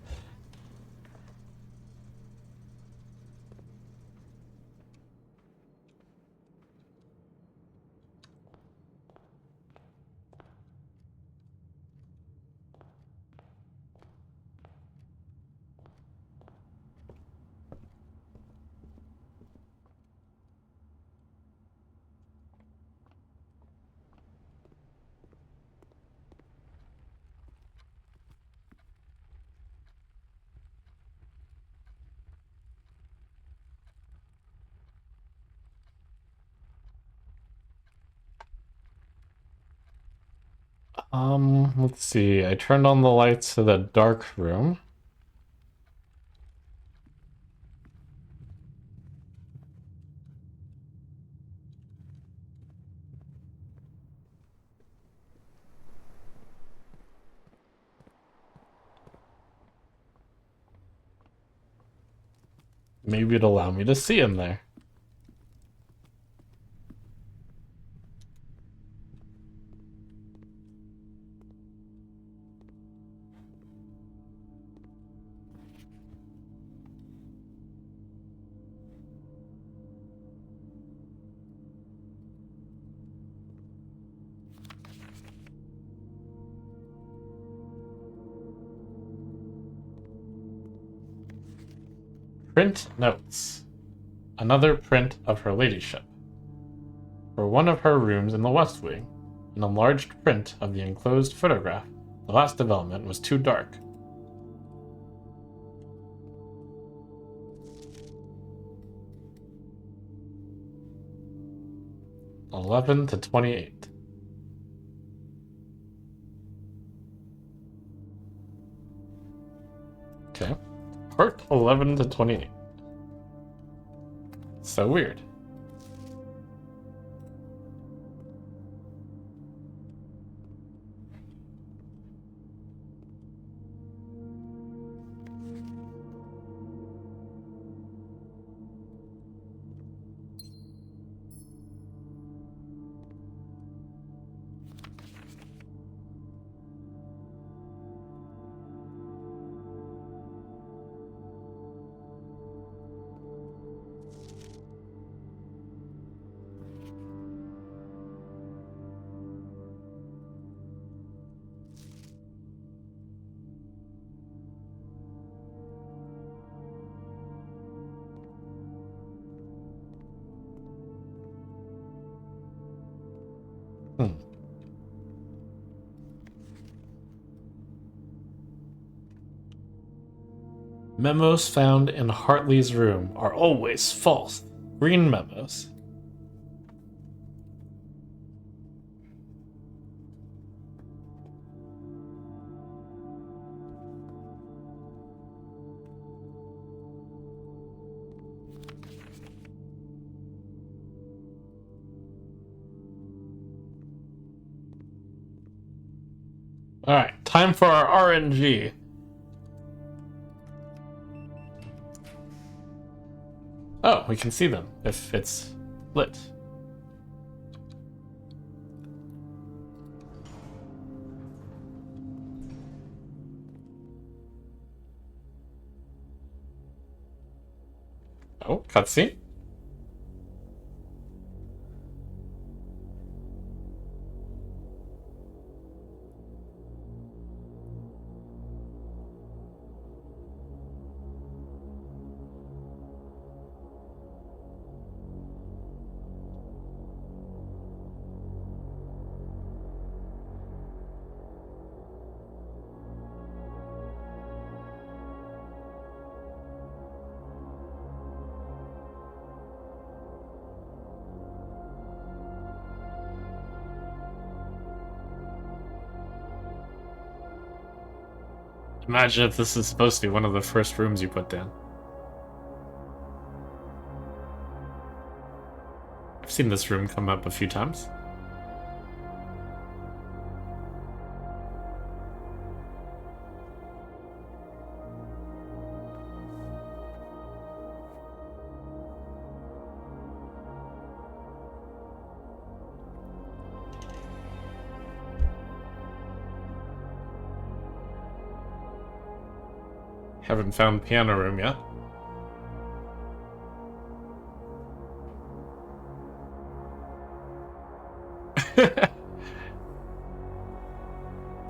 Let's see. I turned on the lights to the dark room. Maybe it'll allow me to see in there. Print notes. Another print of her ladyship. For one of her rooms in the West Wing, an enlarged print of the enclosed photograph. The last development was too dark. 11 to 28. Okay. Part 11 to 28. So weird. Hmm. Memos found in Hartley's room are always false. Green memos. Alright, time for our RNG. Oh, we can see them if it's lit. Oh, cutscene. Imagine if this is supposed to be one of the first rooms you put down. I've seen this room come up a few times. Haven't found piano room yet.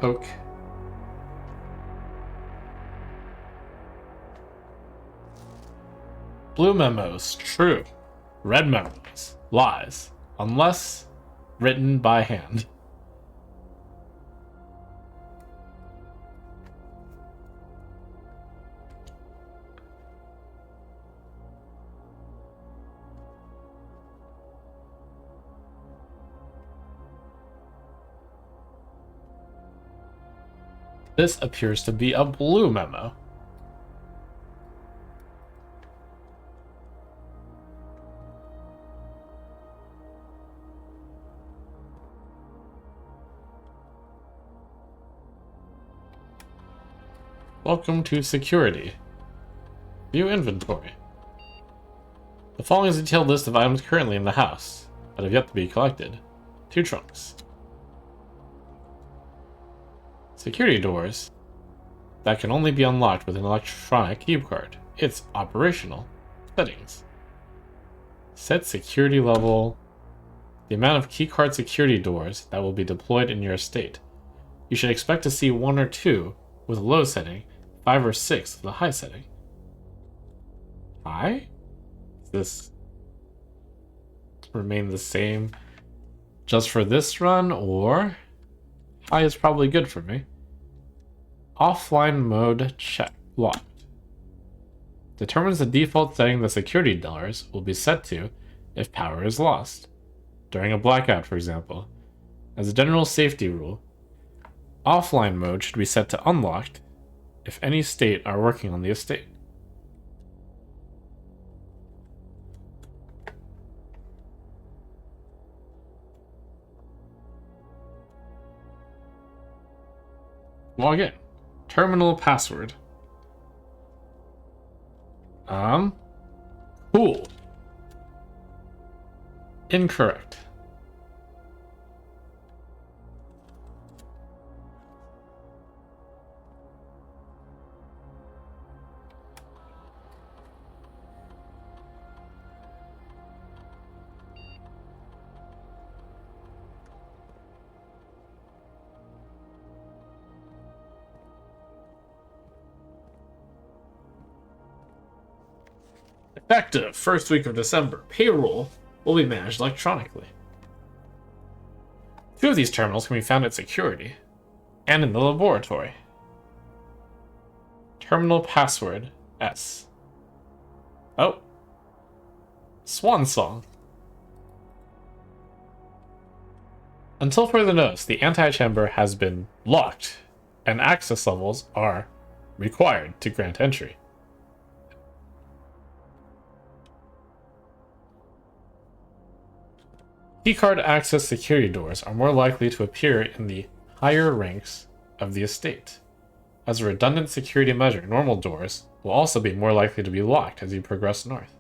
Poke. Blue memos, true. Red memos, lies. Unless written by hand. This appears to be a blue memo. Welcome to security. View inventory. The following is a detailed list of items currently in the house, that have yet to be collected. 2 trunks. Security doors that can only be unlocked with an electronic key card. It's operational. Settings. Set security level. The amount of keycard security doors that will be deployed in your estate. You should expect to see 1 or 2 with a low setting, 5 or 6 with a high setting. High? Does this remain the same just for this run, or high is probably good for me. Offline mode check locked. Determines the default setting the security doors will be set to if power is lost. During a blackout, for example. As a general safety rule, offline mode should be set to unlocked if any state are working on the estate. Log in. Terminal password. Cool. Incorrect. Effective first week of December. Payroll will be managed electronically. 2 of these terminals can be found at security and in the laboratory. Terminal password S. Oh. Swan song. Until further notice, the antechamber has been locked, and access levels are required to grant entry. Keycard access security doors are more likely to appear in the higher ranks of the estate. As a redundant security measure, normal doors will also be more likely to be locked as you progress north.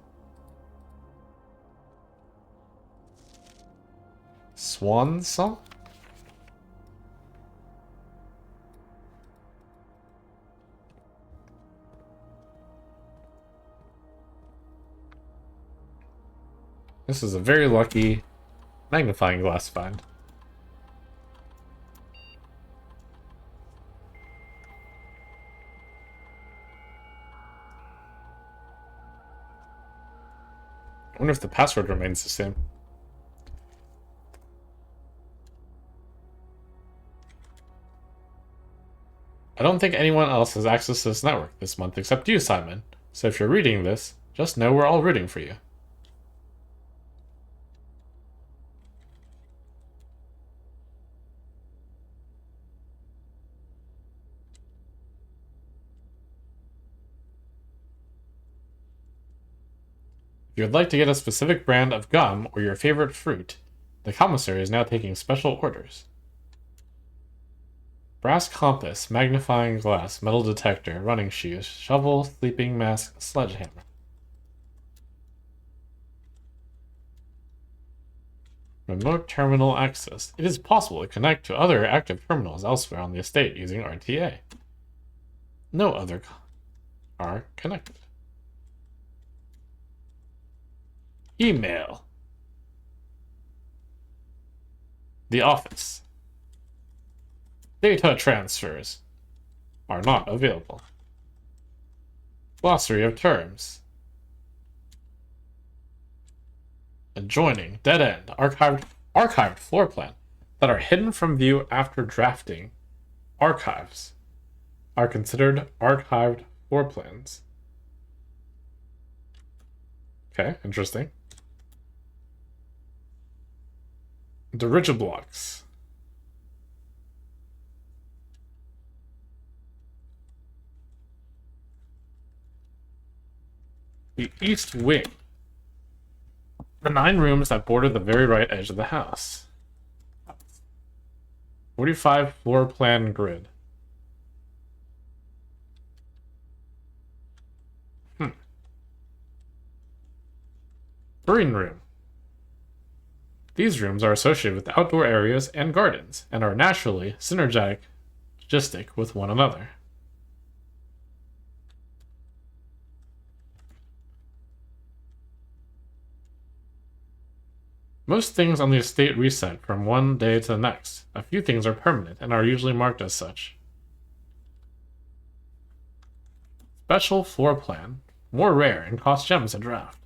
Swan song? This is a very lucky magnifying glass find. I wonder if the password remains the same. I don't think anyone else has access to this network this month except you, Simon. So if you're reading this, just know we're all rooting for you. If you would like to get a specific brand of gum or your favorite fruit, the commissary is now taking special orders. Brass compass, magnifying glass, metal detector, running shoes, shovel, sleeping mask, sledgehammer. Remote terminal access. It is possible to connect to other active terminals elsewhere on the estate using RTA. No other are connected. Email. The office. Data transfers are not available. Glossary of terms. Adjoining, dead end, archived floor plan that are hidden from view after drafting. Archives are considered archived floor plans. Okay, interesting. Dirigiblocks. The east wing. The 9 rooms that border the very right edge of the house. 45 floor plan grid. Brewing room. These rooms are associated with outdoor areas and gardens, and are naturally synergistic with one another. Most things on the estate reset from one day to the next. A few things are permanent and are usually marked as such. Special floor plan. More rare and cost gems to draft.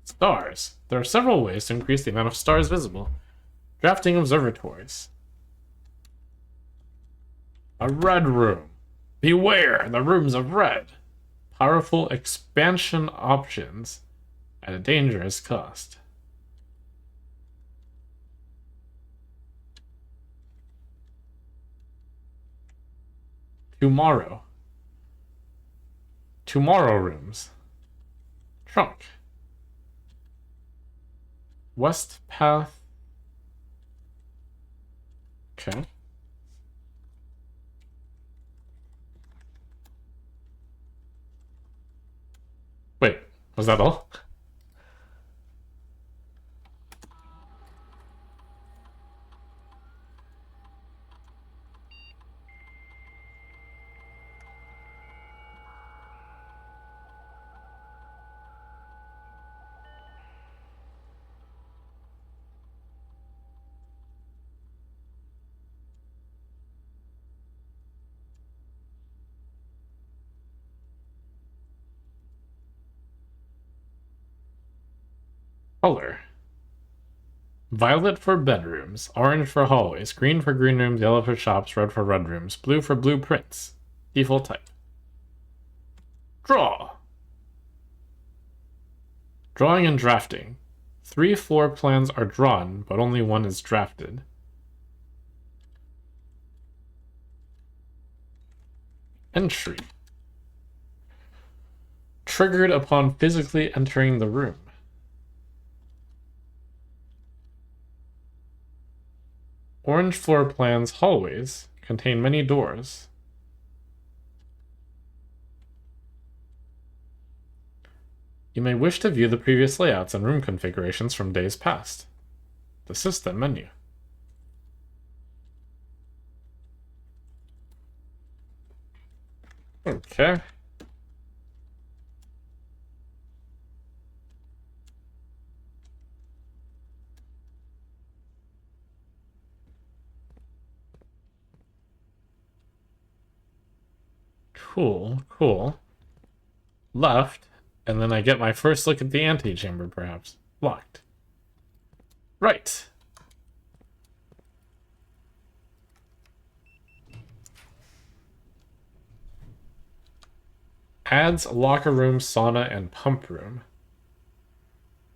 Stars. There are several ways to increase the amount of stars visible. Drafting observatories. A red room. Beware the rooms of red. Powerful expansion options at a dangerous cost. Tomorrow rooms. Trunk. West path. Okay. Wait, was that all? Color. Violet for bedrooms, orange for hallways, green for green rooms, yellow for shops, red for red rooms, blue for blueprints. Default type. Draw. Drawing and drafting. 3 floor plans are drawn, but only 1 is drafted. Entry. Triggered upon physically entering the room. Orange floor plans hallways contain many doors. You may wish to view the previous layouts and room configurations from days past. The system menu. Okay. Cool. Left, and then I get my first look at the antechamber, perhaps. Locked. Right. Adds locker room, sauna, and pump room.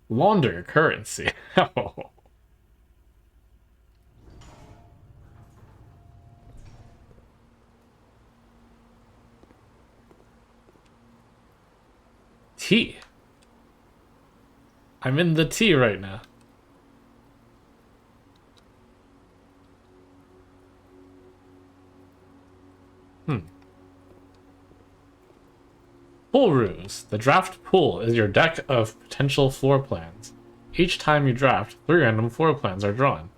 Launder currency. Oh. Tea. I'm in the tea right now. Pool rooms. The draft pool is your deck of potential floor plans. Each time you draft, 3 random floor plans are drawn.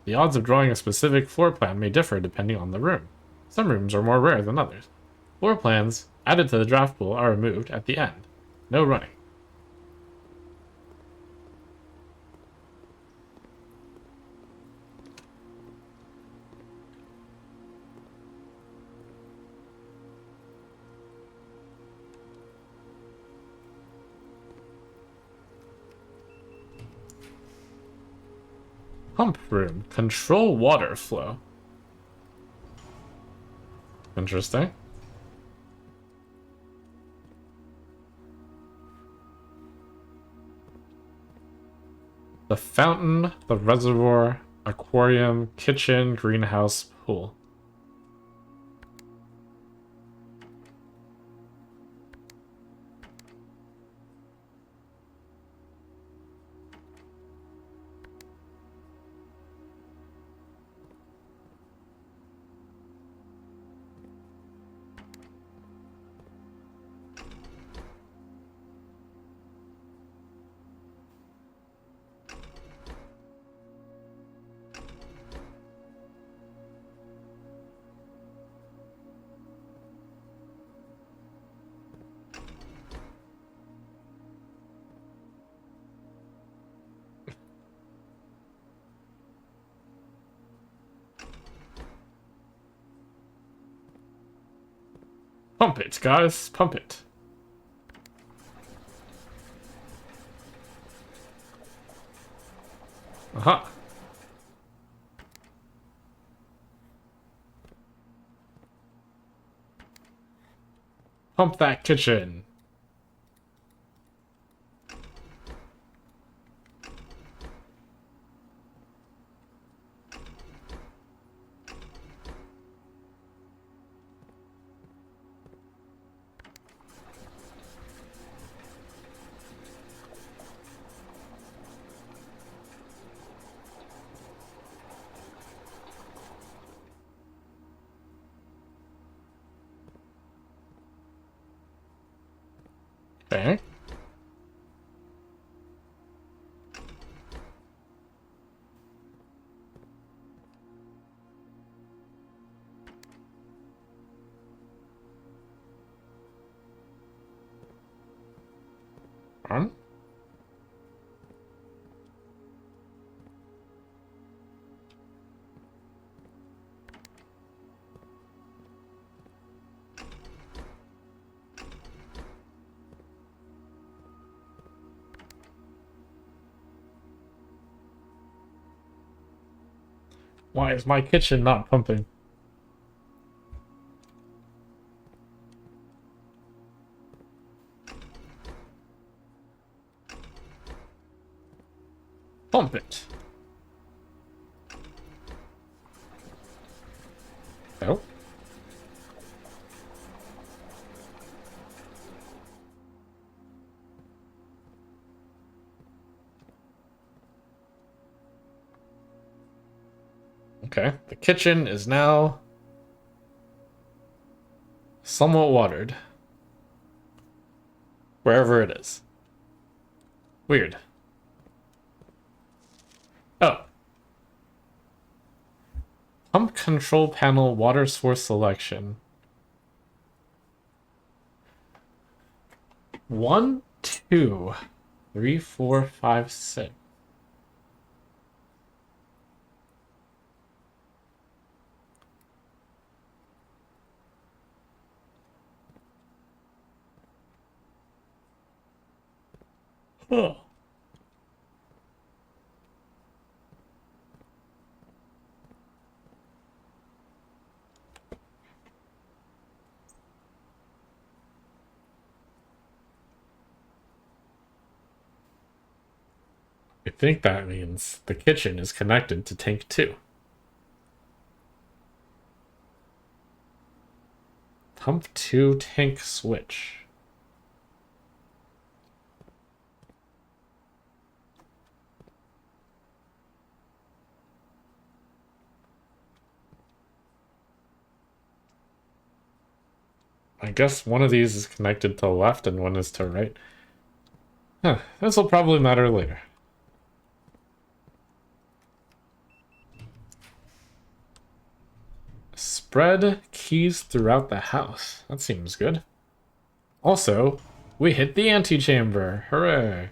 The odds of drawing a specific floor plan may differ depending on the room. Some rooms are more rare than others. Floor plans added to the draft pool are removed at the end. No running. Pump room. Control water flow. Interesting. The fountain, the reservoir, aquarium, kitchen, greenhouse, pool. Pump it, guys. Pump it. Aha. Pump that kitchen. Okay. On. Why is my kitchen not pumping? Pump it. Oh. Okay. The kitchen is now somewhat watered. Wherever it is. Weird. Oh. Pump control panel water source selection. 1, 2, 3, 4, 5, 6. Huh. I think that means the kitchen is connected to tank 2. Pump 2 tank switch. I guess one of these is connected to left and one is to right. Huh, this will probably matter later. Spread keys throughout the house. That seems good. Also, we hit the antechamber. Hooray!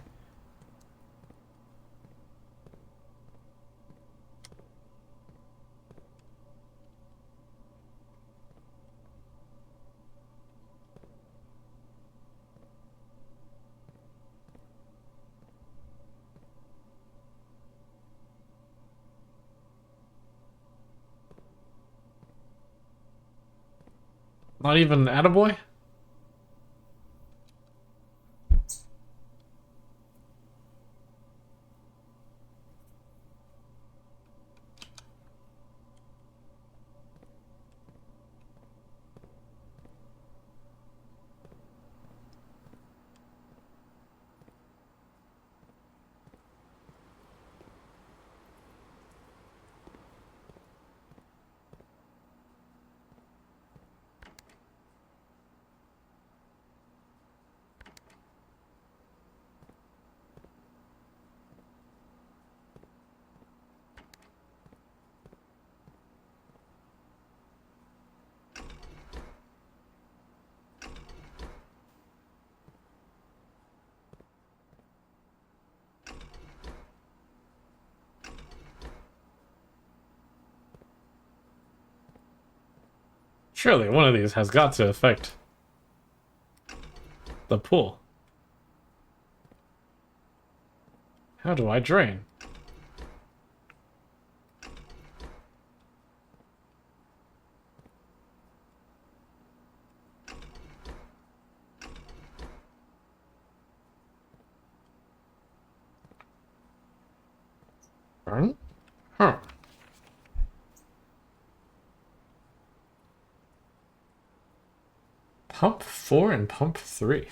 Not even attaboy? Surely one of these has got to affect the pool. How do I drain? Burn? Huh. Pump 4 and pump 3.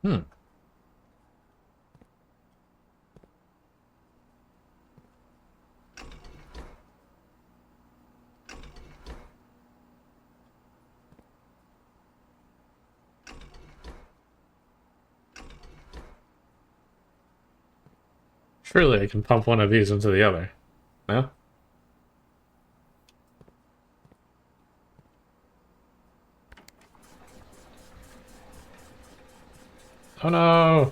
Hmm. Surely I can pump one of these into the other. No? Oh no!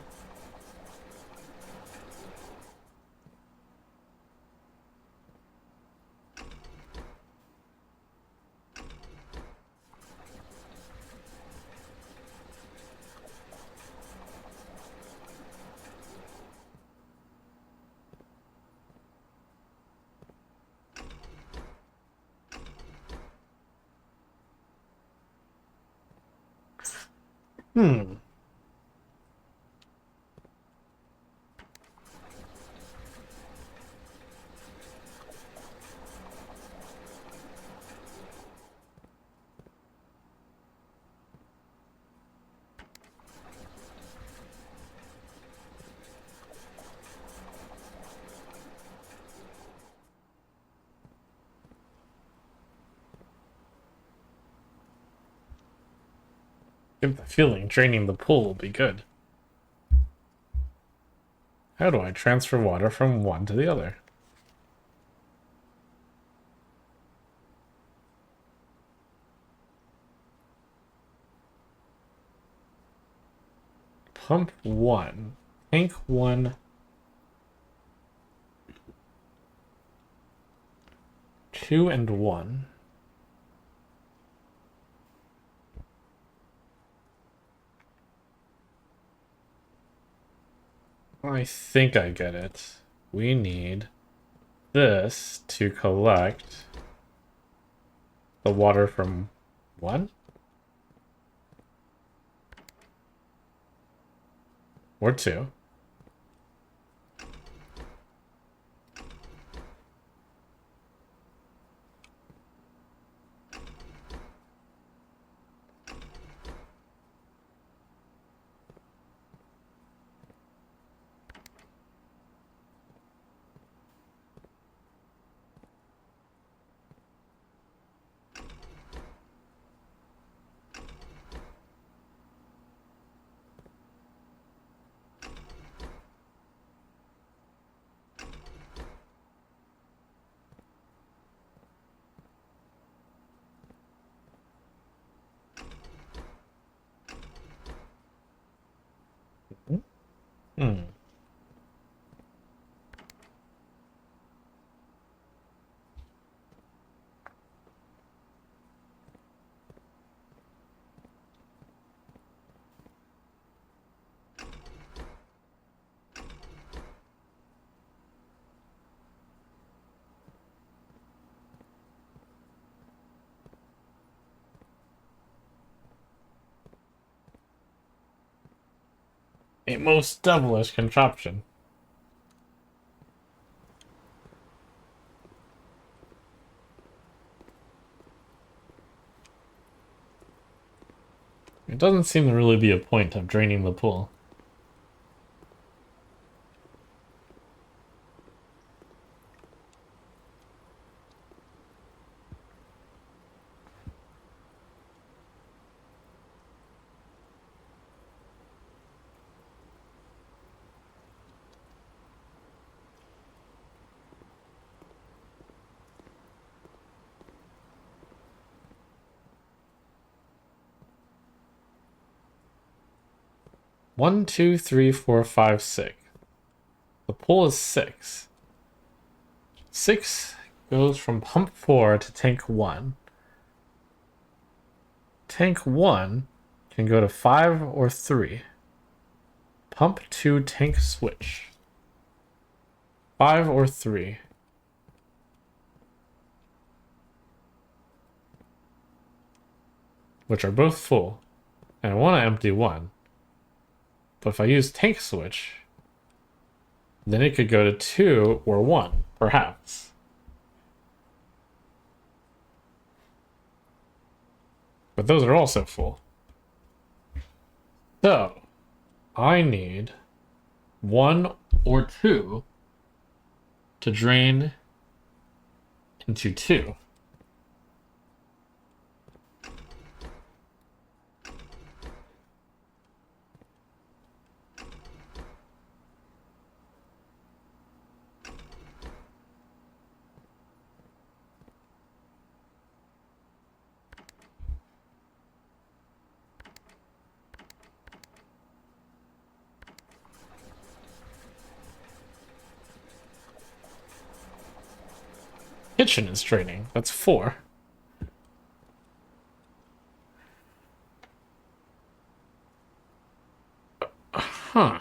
Hmm. Get the feeling draining the pool will be good. How do I transfer water from one to the other? Pump 1. Tank 1. 2 and 1. I think I get it. We need this to collect the water from 1 or 2. Hmm. A most devilish contraption. It doesn't seem to really be a point of draining the pool. One, two, three, four, five, six. The pool is 6. 6 goes from pump 4 to tank 1. Tank 1 can go to 5 or 3. Pump 2 tank switch. 5 or 3. Which are both full. And I want to empty 1. But if I use tank switch, then it could go to 2 or 1, perhaps. But those are also full. So, I need 1 or 2 to drain into 2. Kitchen is draining. That's 4. Huh.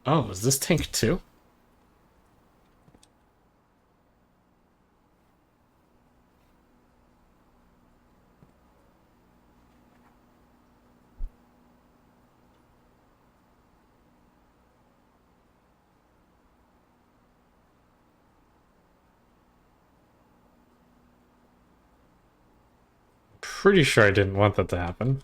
Oh, is this tank 2? Pretty sure I didn't want that to happen.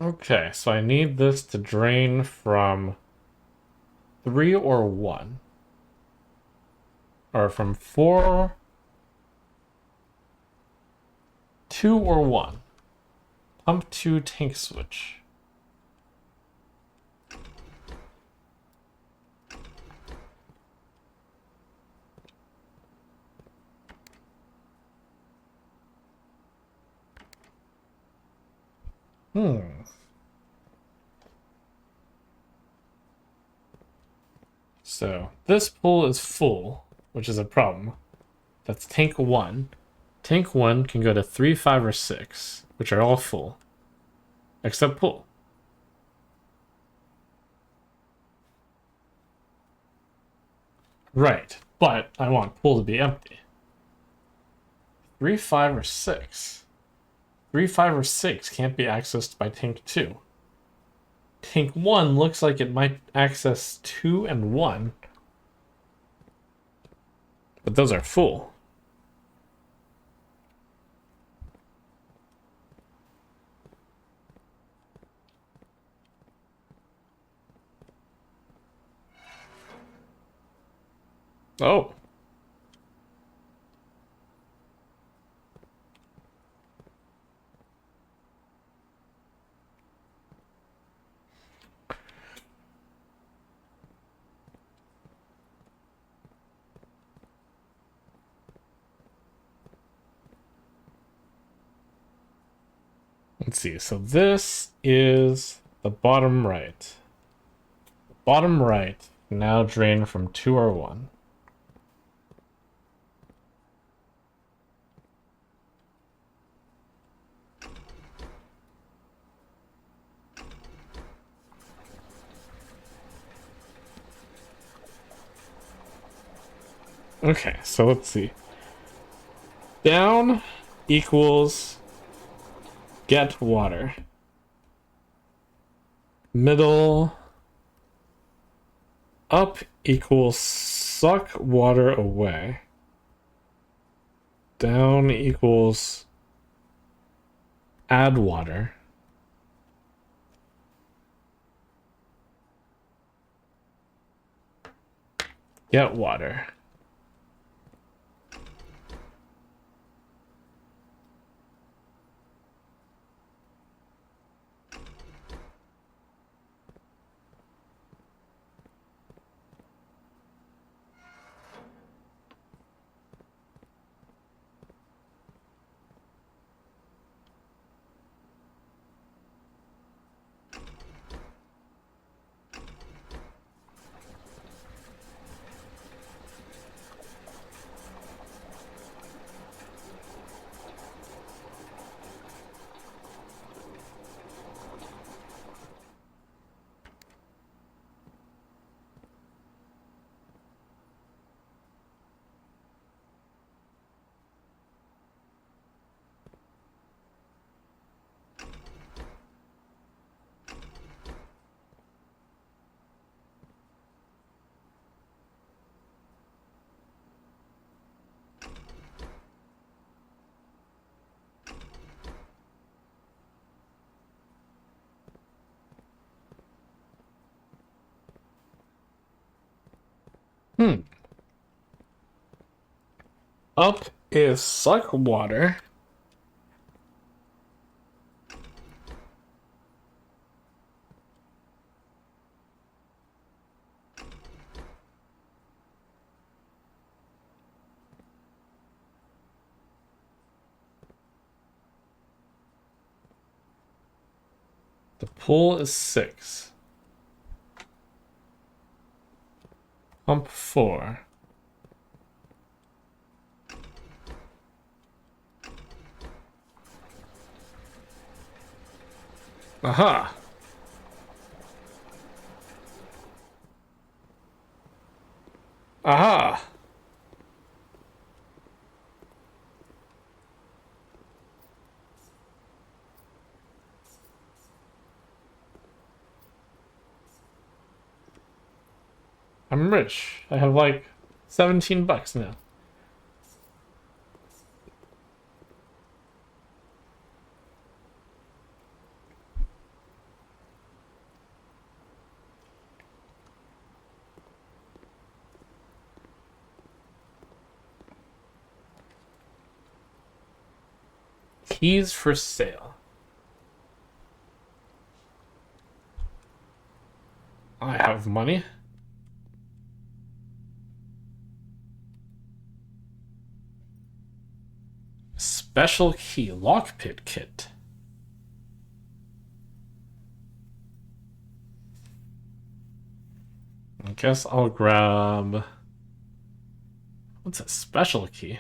Okay, so I need this to drain from 3 or 1. Or from 4, 2 or 1. Pump 2 tank switch. So, this pool is full, which is a problem. That's tank 1. Tank 1 can go to 3, 5, or 6, which are all full. Except pool. Right, but I want pool to be empty. 3, 5, or 6. 3, 5, or 6 can't be accessed by tank 2. Tank 1 looks like it might access 2 and 1. But those are full. Oh. Let's see. So this is the bottom right. Bottom right now drained from 2 or 1. Okay, so let's see. Down equals get water. Middle up equals suck water away. Down equals add water. Get water. Up is suck water. The pool is 6. Pump 4. Aha! Aha! I'm rich. I have like 17 bucks now. Keys for sale. I have money. Special key lockpick kit. I guess I'll grab... What's a special key?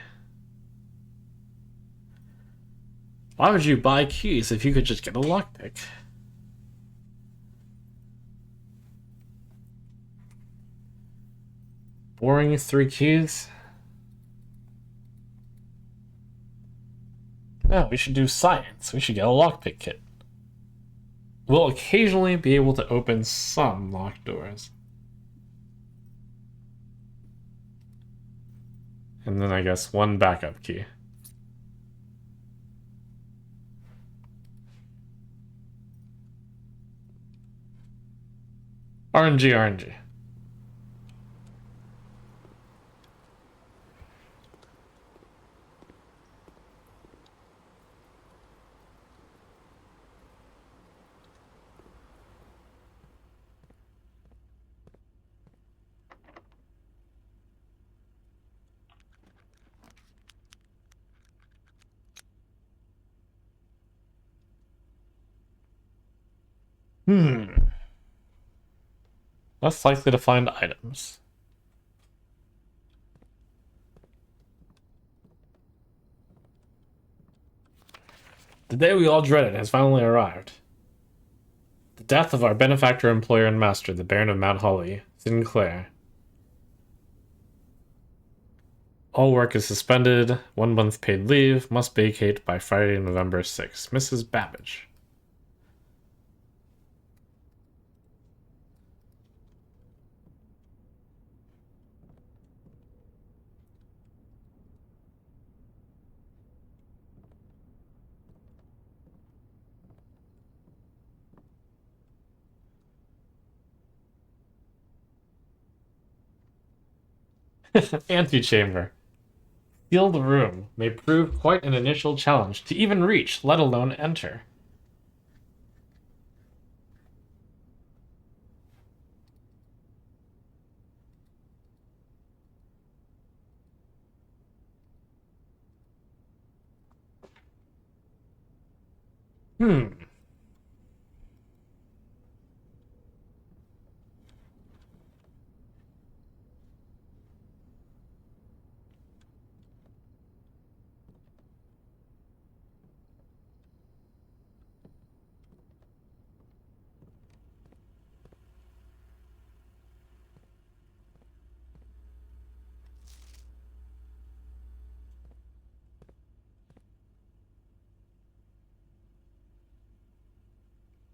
Why would you buy keys if you could just get a lockpick? Boring 3 keys? No, we should do science. We should get a lockpick kit. We'll occasionally be able to open some locked doors. And then I guess 1 backup key. RNG, RNG. Less likely to find items. The day we all dreaded has finally arrived. The death of our benefactor, employer, and master, the Baron of Mount Holly, Sinclair. All work is suspended. 1 month paid leave. Must vacate by Friday, November 6th. Mrs. Babbage. Antechamber. Sealed room may prove quite an initial challenge to even reach, let alone enter.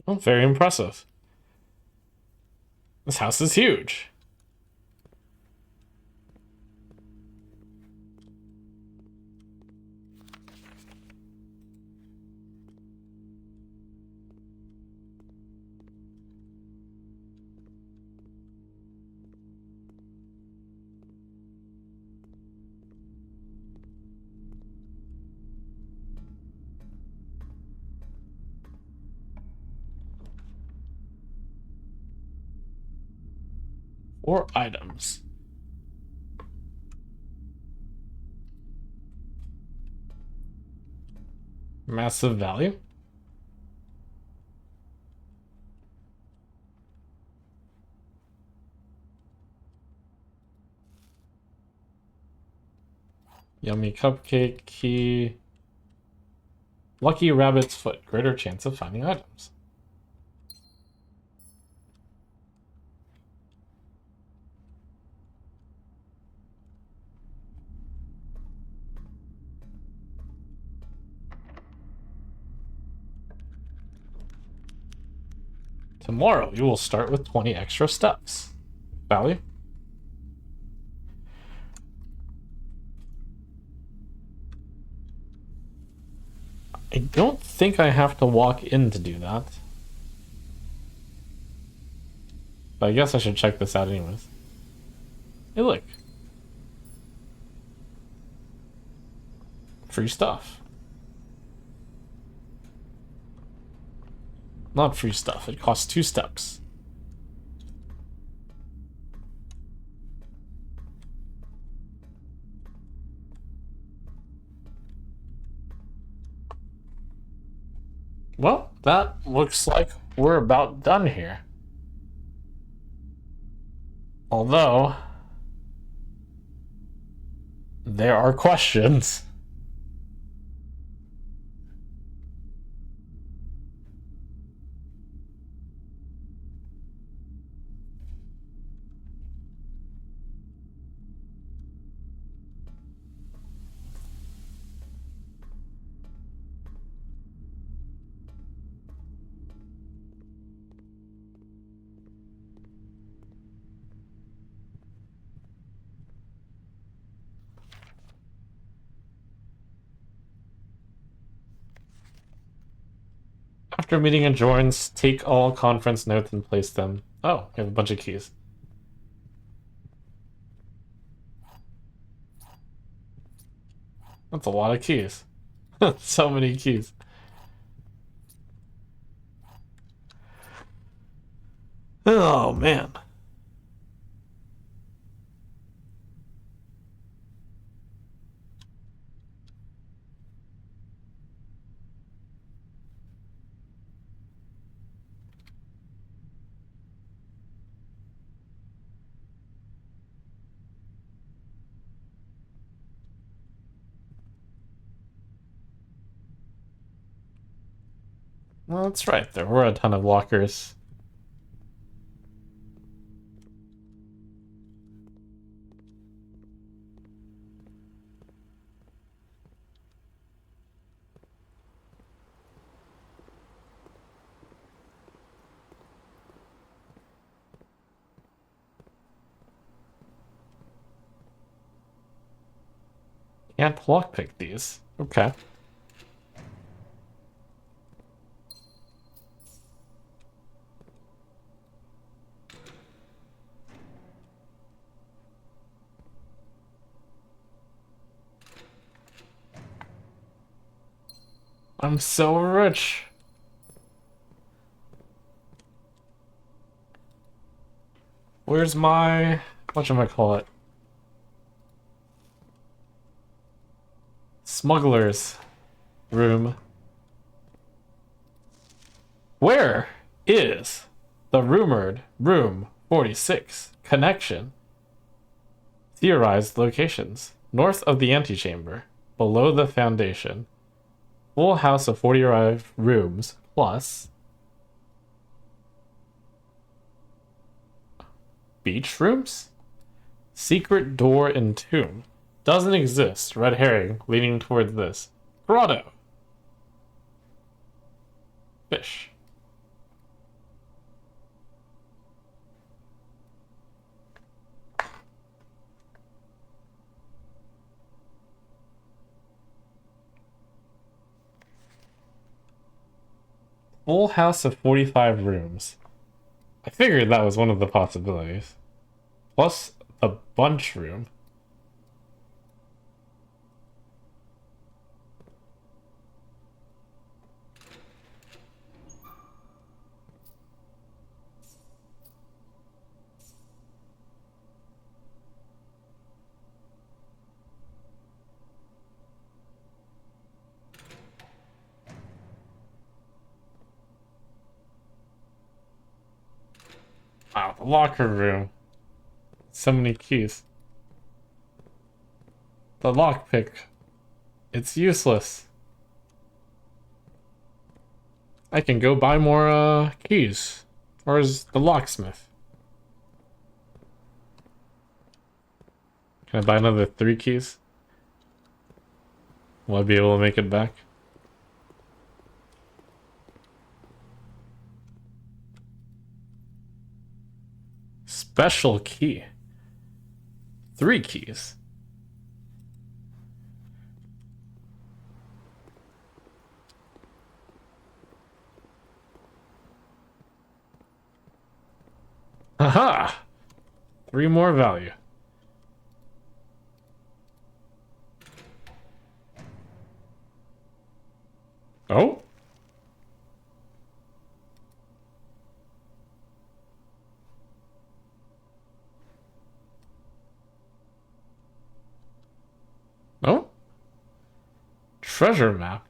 Oh, very impressive. This house is huge. Or items. Massive value. Yummy cupcake key. Lucky rabbit's foot. Greater chance of finding items. Tomorrow, you will start with 20 extra steps. Value? I don't think I have to walk in to do that. But I guess I should check this out anyways. Hey, look. Free stuff. Not free stuff. It costs 2 steps. Well, that looks like we're about done here. Although, there are questions. After meeting adjourns, take all conference notes and place them. Oh, we have a bunch of keys. That's a lot of keys. So many keys. Oh, man. Well, that's right. There were a ton of lockers. Can't lockpick these. Okay. I'm so rich. Where's my... whatchamacallit? Smuggler's room. Where is the rumored room 46 connection? Theorized locations. North of the antechamber. Below the foundation. Full house of 45 rooms plus beach rooms? Secret door and tomb. Doesn't exist. Red herring leaning towards this. Grotto. Fish. Full house of 45 rooms. I figured that was one of the possibilities. Plus a bunch room. Wow, the locker room. So many keys. The lockpick. It's useless. I can go buy more keys. Where's the locksmith? Can I buy another 3 keys? Will I be able to make it back? Special key. 3 keys. Aha! 3 more value. Oh? Oh? Treasure map.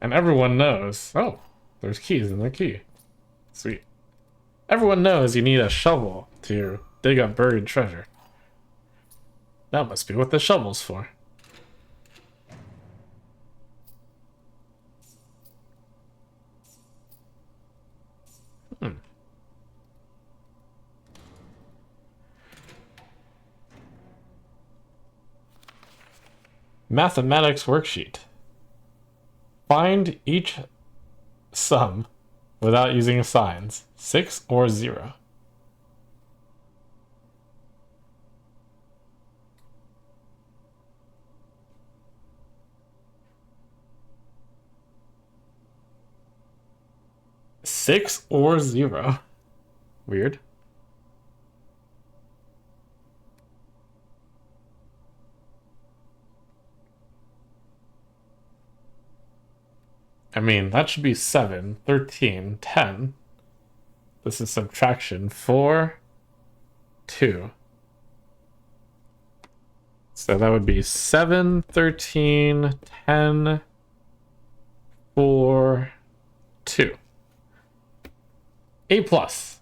And everyone knows. Oh, there's keys in the key. Sweet. Everyone knows you need a shovel to dig up buried treasure. That must be what the shovel's for. Mathematics worksheet. Find each sum without using signs. 6 or 0. Six or 0. Weird. I mean, that should be 7, 13, 10. This is subtraction. 4, 2. So that would be 7, 13, 10, 4, 2. A plus.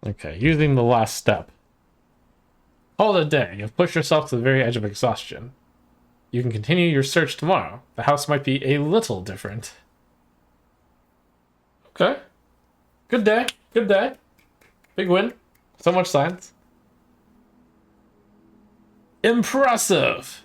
Okay, using the last step. Call it a day. You've pushed yourself to the very edge of exhaustion. You can continue your search tomorrow. The house might be a little different. Okay. Good day. Good day. Big win. So much science. Impressive!